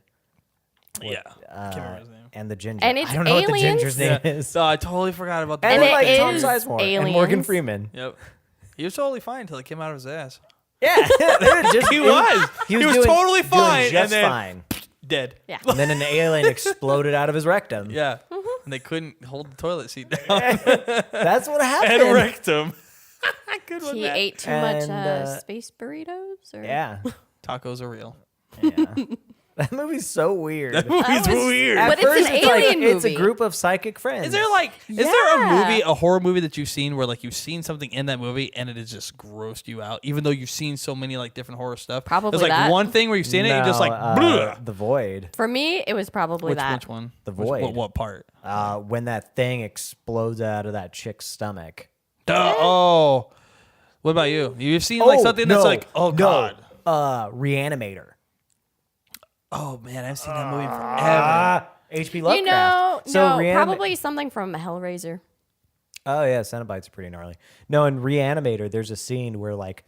yeah. Can't remember his name. and the ginger. And it's I don't know what the aliens? ginger's name is. So I totally forgot about that. And it then, like Tom is Sizemore and Morgan aliens. Freeman. Yep. He was totally fine until it came out of his ass. Yeah, just, He was. He was doing- totally doing fine, just and then- fine. Dead. Yeah. And then an alien exploded out of his rectum. Yeah. And they couldn't hold the toilet seat down That's what happened. and wrecked him. Good one. He That. ate too much And, space burritos. Or? Yeah. Tacos are real. Yeah. That movie's so weird. That movie's was- weird. But At it's first, an it's like alien it's a movie. group of psychic friends. Is there a Yeah. movie, a horror movie that you've seen where like you've seen something in that movie and it has just grossed you out, even though you've seen so many like different horror stuff? Probably There's like that. one thing where you've seen it, and you're just like, bleh. The Void. For me, it was probably that. Which one? The Which- Void. what part? When that thing explodes out of that chick's stomach. Oh. What about you? You've seen like something that's like, oh god. Reanimator. Oh man, I've seen that movie forever. H.P. Lovecraft. You know, So no, probably something from Hellraiser. Oh yeah, Cenobites are pretty gnarly. No, in Reanimator, there's a scene where like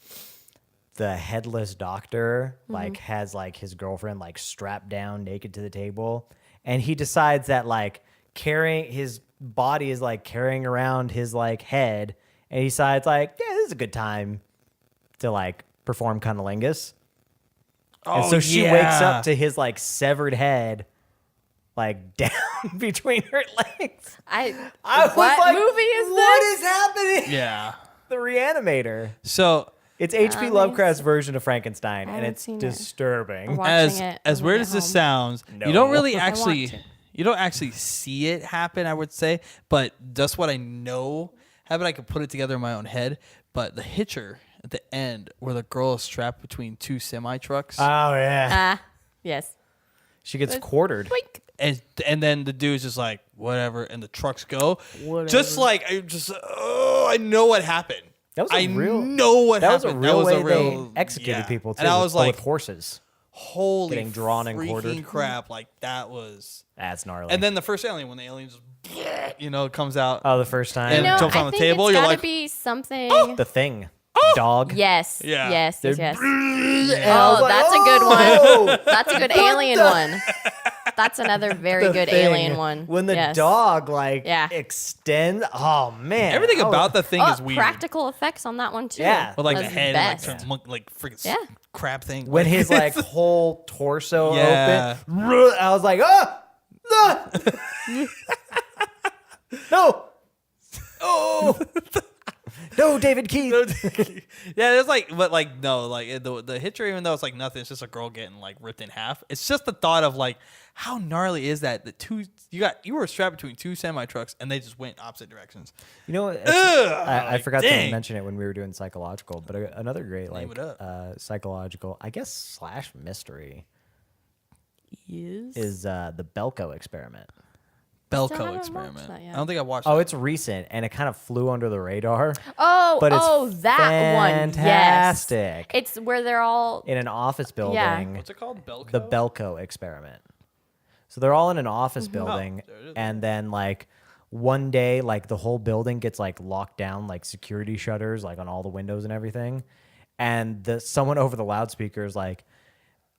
the headless doctor like has like his girlfriend like strapped down naked to the table, and he decides that like carrying his body is like carrying around his like head, and he decides like, yeah, this is a good time to like perform cunnilingus. And so she wakes up to his like severed head like down between her legs. I was what like, movie is what this? is happening? Yeah. The Reanimator. So It's H.P. Lovecraft's version of Frankenstein, I and haven't it's seen it. disturbing. I'm watching as it as when we weird get as this home. sounds, No. you don't really want actually to. you don't actually see it happen, I would say, but just what I know happened, I could put it together in my own head. But the hitcher at the end where the girl is strapped between two semi trucks. Oh yeah, Yes. she gets quartered. and then the dude's just like, whatever, and the trucks go. Just like I know what happened. That was a I real- know what That was happened. a real way real they executed yeah. people too. And I was with like, horses. holy getting drawn and freaking quartered. crap! Like that was. That's gnarly. And then the first alien, when the alien just, comes out. the first time, And jumps on I the think table, It's you're gotta like, be something. the thing, dog. Yes. Yeah. Yes. They're- Yes. And I was Oh, like, that's a good "Oh!" one. That's a good alien one. That's another very good thing, alien one. When the Yes. dog Yeah. extends. Oh man. Everything about the thing is weird. Practical effects on that one too. Yeah. With like the was head, best. and like like freaking Yeah. crab thing. when like, his like whole torso Yeah. open. I was like, ah! No. Oh. No, David Keith. Yeah, there's like, but like no, like the hitcher, even though it's like nothing, it's just a girl getting like ripped in half. It's just the thought of like, how gnarly is that? You were strapped between two semi trucks and they just went opposite directions. You know, I forgot to mention it when we were doing psychological, but another great like psychological, I guess slash mystery is the Belko Experiment. Belko haven't Experiment. watched that yet. I don't think I watched. Oh, it's recent and it kind of flew under the radar. Oh, But it's that fantastic. one. Yes. It's where they're all. In an office building. Yeah. What's it called? Belko. The Belko Experiment. So they're all in an office building, there it is. and then like one day, like the whole building gets like locked down, like security shutters, like on all the windows and everything. And someone over the loudspeaker is like,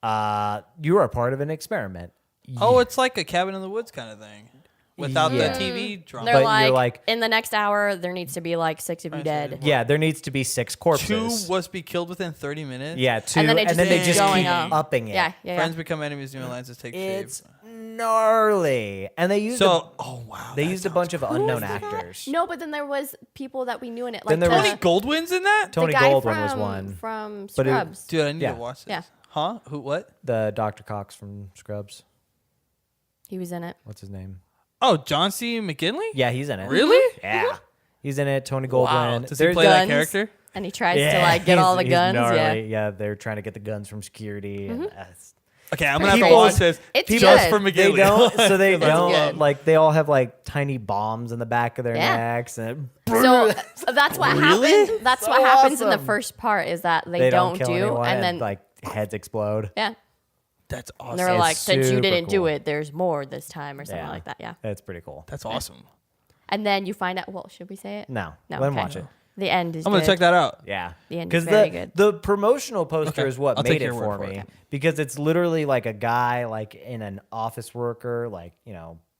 "You are part of an experiment." Oh, it's like a cabin in the woods kind of thing, without the TV drama. They're But you're like- in the next hour, there needs to be like 6 of you dead. Yeah, there needs to be 6 corpses. 2 was be killed within 30 minutes. Yeah, 2, And then they keeps just going keep up. upping it. Yeah. Friends become enemies, new alliances take shape. It's gnarly, and they used Oh wow, they that used a sounds bunch of cool. unknown actors. No, but then there was people that we knew in it. Like Then there was- Tony Goldwyn's in that. Tony the guy Goldwyn was from- one. from But it- Scrubs. Dude, I need Yeah. to watch this. Yeah. Huh? Who? What? The Dr. Cox from Scrubs. He was in it. What's his name? Oh, John C. McGinley. Yeah, he's in it. Really? Yeah, he's in it. Tony Goldwyn. Wow. Does he There's- play that Guns. character? And he tries to like get all the he's guns. gnarly. Yeah. They're trying to get the guns from security. And that's- Okay, I'm gonna have to People- watch this It's just good. for they McGinley. don't. So they It's don't good. like. They all have like tiny bombs in the back of their Yeah. necks, and So that's what Really? happens. That's So what happens in the awesome. first part is that they, they don't kill do, anyone, and then like heads explode. yeah, That's awesome. and they're like, since you super didn't do cool. it, there's more this time or something like that. Yeah, That's pretty cool. That's awesome. and then you find out. Well, should we say it? No, No, let him okay. watch it. The end is. I'm gonna good. check that out. Yeah, The end is because very good. the promotional poster Okay, is what I'll take made it your word for for me it. because it's literally like a guy like in an office worker, like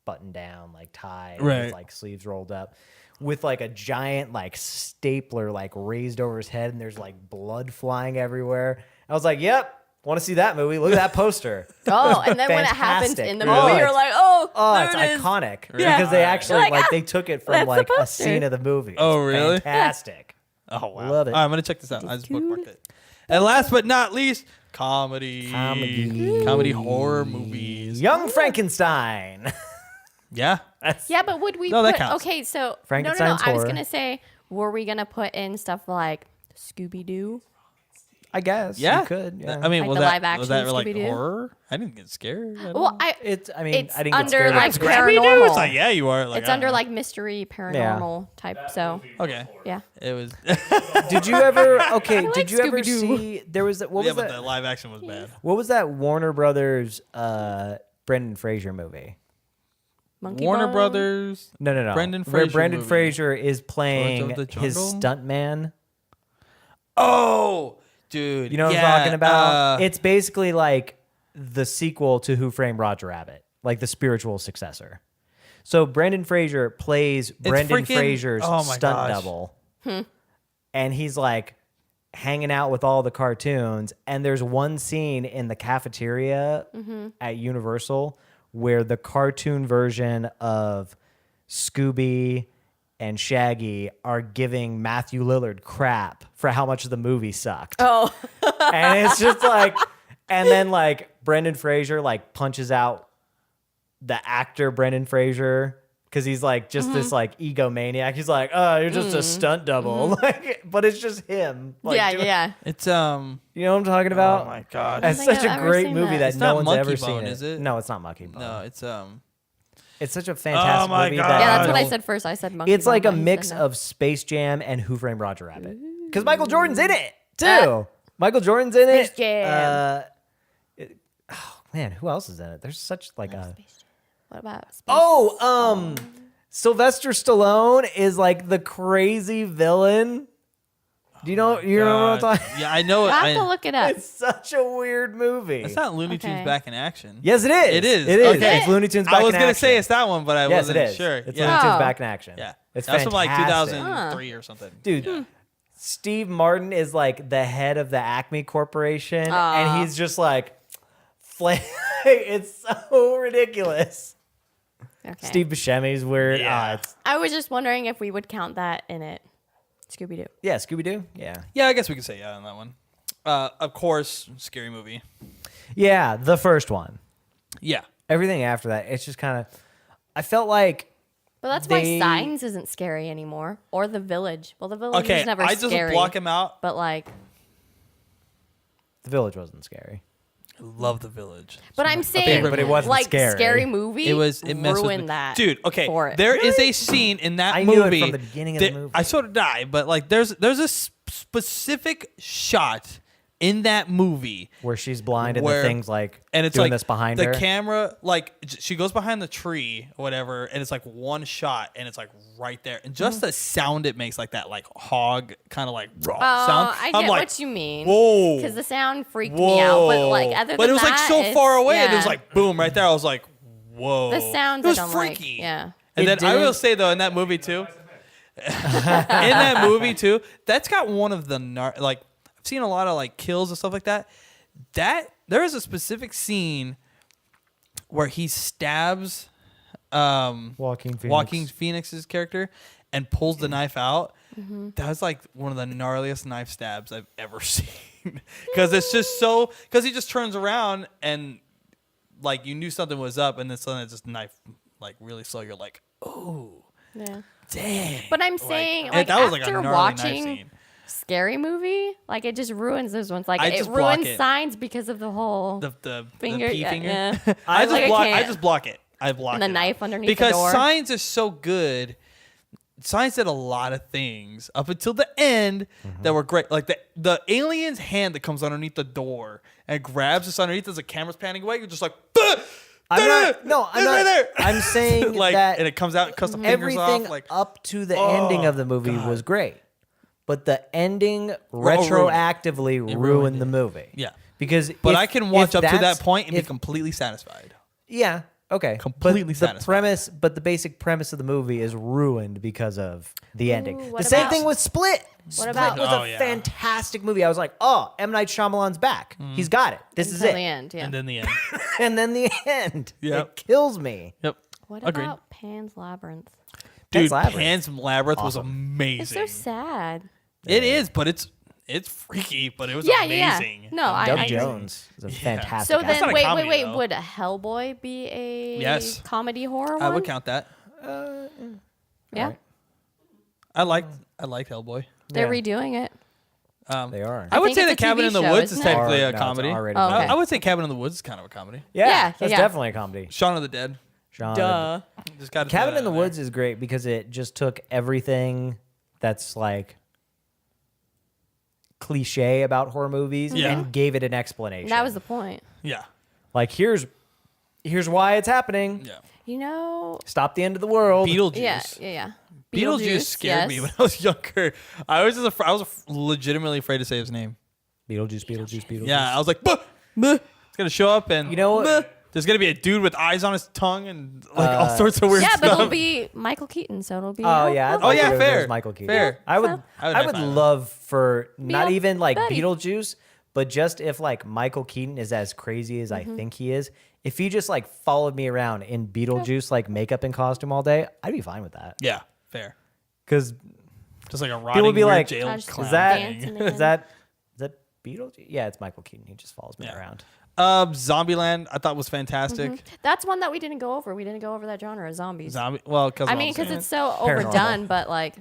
button down, like tie, Right. with like sleeves rolled up, with like a giant like stapler like raised over his head, and there's like blood flying everywhere. I was like, "Yep, want to see that movie? Look at that poster." Oh, and then when it happens Fantastic. in the Really? movie, you're like, oh, Oh, there it's it is. iconic Yeah. because they actually You're like, they took it from that's the like a poster. scene of the movie. It's Oh, really? Fantastic. Oh wow, Love it. All right, I'm gonna check this out. I just bookmarked it. And last but not least, comedy horror movies. Young Frankenstein. Yeah, Yeah, but would we No, that put counts. okay, so no, Frankenstein's I was horror. gonna say, were we gonna put in stuff like Scooby Doo? I guess. yeah. You could. Yeah. I mean, Like was the that live was that action like Scooby-Doo? horror? I didn't get scared. I don't Well, know. I It's. I mean, it's I didn't get under scared. like It's paranormal. It's like yeah, you are. Like, It's I under don't like mystery paranormal type. So know. Okay, yeah. it was. Did you ever? Okay. like did you ever Scooby-Doo. see? There was what yeah, was but the that? live action was bad. What was that Warner Brothers Brendan Fraser movie? Monkey Warner Bone? Brothers. No. Brendan Where Fraser Brendan movie. Fraser is playing George of the his Jungle? stuntman. Oh, dude. You know what yeah, I'm talking about? It's basically like the sequel to Who Framed Roger Rabbit, like the spiritual successor. So Brendan Fraser plays Brendan freaking- Fraser's oh my stunt gosh. double. And he's like hanging out with all the cartoons. And there's one scene in the cafeteria at Universal where the cartoon version of Scooby and Shaggy are giving Matthew Lillard crap for how much the movie sucked. Oh, And it's just like, and then like Brendan Fraser like punches out the actor Brendan Fraser because he's like just this like egomaniac. He's like, oh, you're just a stunt double, like, but it's just him. Like, yeah, doing- yeah. It's You know what I'm talking about? Oh my god. It's I don't such think a I've ever great seen movie that. that It's no not one's Monkey ever Bone, seen is it? No, it's not Monkey Bone. No, it's It's such a fantastic my movie. God. That Yeah, that's what I no- said first. I said Monkey It's like a Bone, but you mix said no. of Space Jam and Who Framed Roger Rabbit. Because Michael Jordan's in it too. Michael Jordan's in it. Space Jam. Oh man, who else is in it? There's such like a. What about Space? Sylvester Stallone is like the crazy villain. Do you know? You remember what I'm talking? Yeah, I know it. I have to look it up. It's such a weird movie. It's not Looney Tunes Okay. back in action. Yes, it is. It is. It is. Okay. It's Looney Tunes back in I action. was gonna say it's that one, but I Yes, wasn't it is. sure. It's Yeah. Looney Tunes Oh. back in action. Yeah. It's That's from like fantastic. 2003 or something. Dude, Yeah. Steve Martin is like the head of the Acme Corporation, and he's just like, it's so ridiculous. Okay. Steve Buscemi's weird. Yeah. I was just wondering if we would count that in it. Scooby Doo. Yeah, Scooby Doo. Yeah. Yeah, I guess we could say yeah on that one. Of course, scary movie. Yeah, the first one. Yeah. Everything after that, it's just kind of. I felt like. But that's They- why Signs isn't scary anymore. Or The Village. Well, The Village Okay, is never I scary. just block him out. But like, The Village wasn't scary. Love The Village. but I'm saying, but it wasn't like scary. movie. It messed with me. ruined that, Dude. Okay, for it. there is a scene in that I movie. knew it from the beginning of the movie. I sort of died, but like there's a specific shot in that movie. Where she's blind and Where- the thing's like And it's doing like this behind the her. camera, like she goes behind the tree or whatever, and it's like one shot, and it's like right there, and just the sound it makes, like that, like hog kind of like raw sound. I I'm get like, what you mean. whoa, Because the sound freaked me out. But like, other but than it was like that, so it's- far away, and it was yeah. like boom right there. I was like, whoa, The sounds it was I don't freaky. like. Yeah. And It then I will didn't- say though, in that movie too, that's got one of the like I've seen a lot of like kills and stuff like that. That there is a specific scene where he stabs Joaquin Phoenix's character and pulls the knife out. That's like one of the gnarliest knife stabs I've ever seen. Because it's just so because he just turns around and like you knew something was up, and then suddenly it's just knife like really slow. You're like, oh, Yeah. dang. But I'm saying, and like, that was like a after gnarly knife watching scene. Scary Movie, like it just ruins those ones. Like I it just block ruins it. Signs because of the whole The finger. P finger. Yeah. I just Like, I block. I can't. just block it. I block And the it knife out. underneath the because door. Signs is so good. Signs did a lot of things up until the end that were great. Like the alien's hand that comes underneath the door and grabs us underneath as the camera's panning away. You're just like, I'm not. it's Right right there. I'm saying like, that and it comes out and cuts the fingers everything off. Like, up to the ending of the movie was great, but the ending ruined it. retroactively ruined the movie. yeah. Because But if- I can watch if up to that's- that point and be if- completely satisfied. Yeah. Okay. Completely but the satisfied. premise, but the basic premise of the movie is ruined because of the ending. Ooh, The what same about- thing with Split. Split about- was Oh, a yeah. fantastic movie. I was like, oh, M. Night Shyamalan's back. He's got it. This is Until it. the end. Yeah. And then the end. And then the end. Yep. It kills me. Yep. What Agreed. about Pan's Labyrinth? Dude, Labyrinth. Pan's Labyrinth was Awesome. amazing. It's so sad. It is, but it's freaky, but it was Yeah, amazing. yeah. No, I Doug agree. Jones is a fantastic So actor. That's then, not a wait, comedy, though. Would Hellboy be a Yes. comedy horror one? I would count that. Yeah, Alright. I liked Hellboy. they're Yeah. redoing it. They are. I would think say it's The a Cabin TV in the show, Woods is isn't it? technically No, a it's comedy. R-rated Oh, movie. okay. I would say Cabin in the Woods is kind of a comedy. Yeah, Yeah, that's yeah. definitely a comedy. Shaun of the Dead. Shaun of Duh. Just got Cabin in the Woods is great because it just took everything that's like cliche about horror movies Yeah. and gave it an explanation. That was the point. Yeah. like here's why it's happening. Yeah. You know, Stop the end of the world. Beetlejuice. yeah. Beetlejuice scared me yes. when I was younger. I was legitimately afraid to say his name. Beetlejuice. Yeah, I was like, "Buh, buh." It's gonna show up, and You know what? buh. There's gonna be a dude with eyes on his tongue and like all sorts of weird Yeah, stuff. but it'll be Michael Keaton, so it'll be. Oh yeah. I'd Oh, like yeah, it if it was fair. Michael Keaton. Fair. I would. So- I would I would high five love for not Beetle- even like Betty. Beetlejuice, but just if like Michael Keaton is as crazy as I think he is, if he just like followed me around in Beetlejuice like makeup and costume all day, I'd be fine with that. Yeah, fair. Because Just like a rotting would be weird like, jail I just clown is that Dancing thing. again. is that Beetlejuice? Yeah, it's Michael Keaton. He just follows me Yeah. around. Zombieland I thought was fantastic. That's one that we didn't go over. We didn't go over that genre of zombies. Because I mean, because it's so overdone, but like,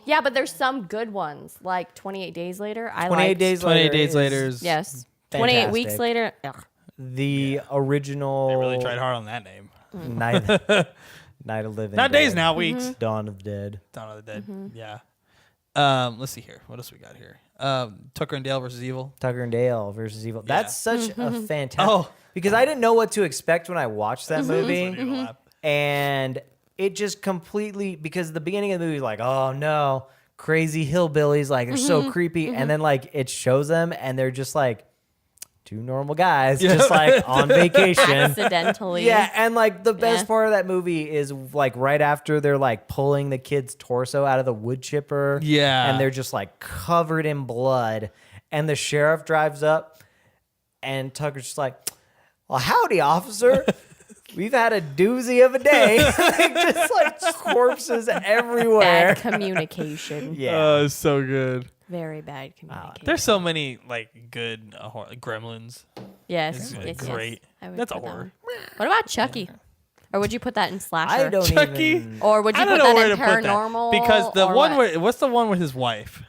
yeah, but there's some good ones, like 28 Days Later. I 28 liked. Days 28 later. Days is Later is Yes. 28 fantastic. Weeks Later. Ugh. The original. They really tried hard on that name. Night of Living. Not days Dead. now, weeks. Dawn of Dead. Dawn of the Dead. Yeah. Let's see here. What else we got here? Tucker and Dale versus Evil. Tucker and Dale versus Evil. Yeah. That's such a fantastic. Oh. Because I didn't know what to expect when I watched that movie, Overlap. and it just completely because the beginning of the movie is like, oh no, crazy hillbillies, like they're so creepy, and then like it shows them, and they're just like two normal guys, just like on vacation, accidentally. Yeah, and like the best part of that movie is like right after they're like pulling the kid's torso out of the wood chipper, and they're just like covered in blood, and the sheriff drives up, and Tucker's just like, "Well, howdy, officer." We've had a doozy of a day. Just like corpses everywhere. Bad communication. Yeah. It's so good. Very bad communication. There's so many like good Gremlins. Yes. Great. I would That's a put that horror. one. What about Chucky? Or would you put that in slasher? I don't Chucky? even. Or would you I don't put know that where in to put paranormal? that because the or one what? where what's the one with his wife?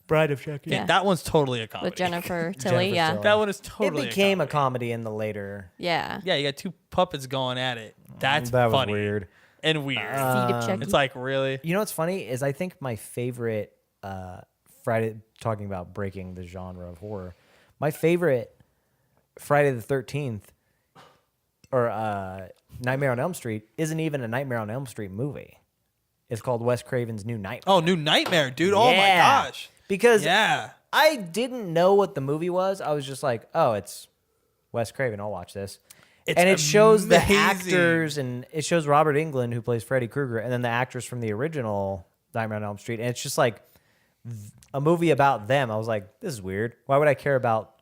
Bride of Chucky. Yeah. That one's totally a comedy. With Jennifer Tilly, Jennifer yeah. Tilly. That one is It totally. became a a comedy. comedy in the later. Yeah. Yeah, you got two puppets going at it. That's That was funny weird. and weird. Seed of Chucky. It's like really. You know what's funny is I think my favorite Friday, talking about breaking the genre of horror, my favorite Friday the 13th or Nightmare on Elm Street isn't even a Nightmare on Elm Street movie. It's called Wes Craven's New Nightmare. Oh, New Nightmare, dude. Oh my Yeah. gosh. Because Yeah. I didn't know what the movie was. I was just like, oh, it's Wes Craven. I'll watch this. It's And it shows the amazing. actors, and it shows Robert Englund, who plays Freddy Krueger, and then the actors from the original Nightmare on Elm Street. And it's just like a movie about them. I was like, this is weird. Why would I care about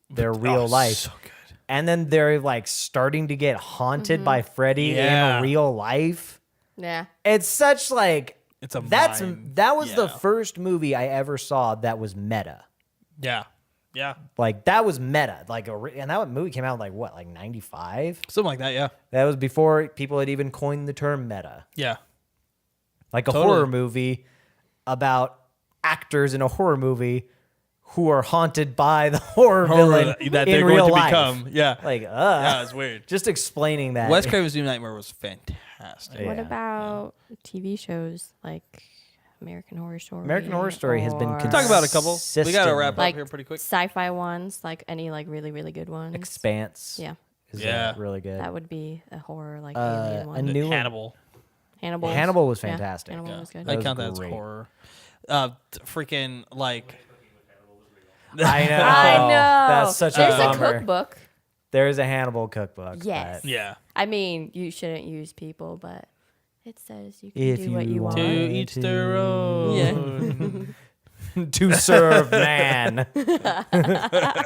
their real life? So good. And then they're like starting to get haunted by Freddy Yeah. in real life. Yeah. It's such like It's a that was the yeah. first movie I ever saw that was meta. Yeah. Yeah. Like that was meta. Like and that movie came out like what, like 95? Something like that. Yeah. That was before people had even coined the term meta. Yeah. Like a Totally. horror movie about actors in a horror movie who are haunted by the horror villain that in they're real going to life. become. Yeah. Like, Yeah, it's weird. just explaining that. Wes Craven's New Nightmare was fantastic. Yeah. What about TV shows like American Horror Story? American Horror Story has been or Talk about a couple. We got to wrap up like here pretty quick. sci-fi ones, like any like really really good ones. Expanse. Yeah, Is Yeah. really good. that would be a horror like a alien one. new one. Hannibal. Hannibal was fantastic. Yeah, Hannibal Yeah. was good. I That count was that as great. horror. Freaking like. I know. I know. That's such There's a a bummer. cookbook. There is a Hannibal cookbook. Yes. but Yeah. I mean, you shouldn't use people, but it says you can If do what you you want. To want. each their own. to serve man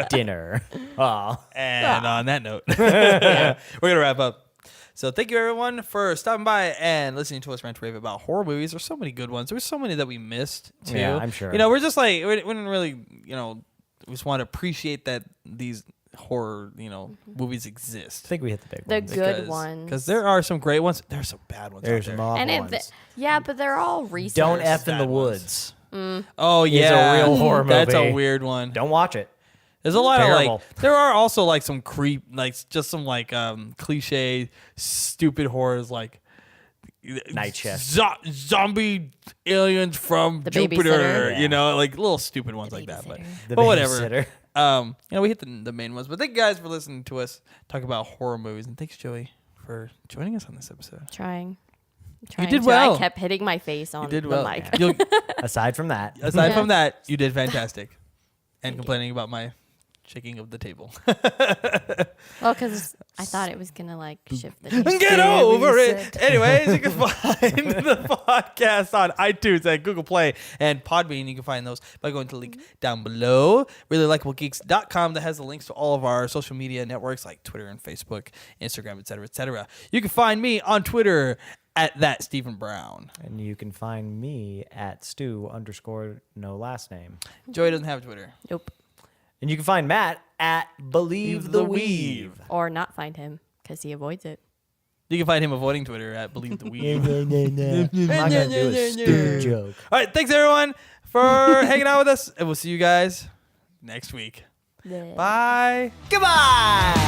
dinner. Oh. And on that note, we're going to wrap up. So thank you, everyone, for stopping by and listening to us rant rave about horror movies. There's so many good ones. There's so many that we missed, too. Yeah, I'm sure. You know, we're just like, we didn't really, we just want to appreciate that these horror, movies exist. I think we hit the big The ones. good ones. Because there are some great ones. There's some bad ones There's out some there. awful And ones. yeah, but they're all recent. Don't F in the bad ones. woods. Oh, Is a yeah. real horror That's a movie. weird one. Don't watch it. There's a lot Terrible. of there are also like some just some like cliche, stupid horrors like Night Shift. zombie aliens from The Jupiter, Babysitter. like little stupid ones like that. But, Babysitter. The but whatever. Babysitter. We hit the main ones. But thank you guys for listening to us talk about horror movies, and thanks Joey for joining us on this episode. Trying did to. well. I kept hitting my face on You did the well. mic. You'll- Aside from that, aside Yeah. from that, you did fantastic, and complaining about my shaking of the table. Well, because I thought it was gonna like shift the taste. Get over it. Anyways, you can find the podcast on iTunes and Google Play and Podbean. You can find those by going to the link down below. ReallyLikableGeeks.com that has the links to all of our social media networks like Twitter and Facebook, Instagram, etc., etc. You can find me on Twitter at that Stephen Brown. and you can find me at Stu_ no last name. Joey doesn't have Twitter. Nope. And you can find Matt at Believe the Weave. Or not find him because he avoids it. You can find him avoiding Twitter at Believe the Weave. I'm not gonna do a stupid joke. All right, thanks everyone for hanging out with us, and we'll see you guys next week. Bye. Goodbye.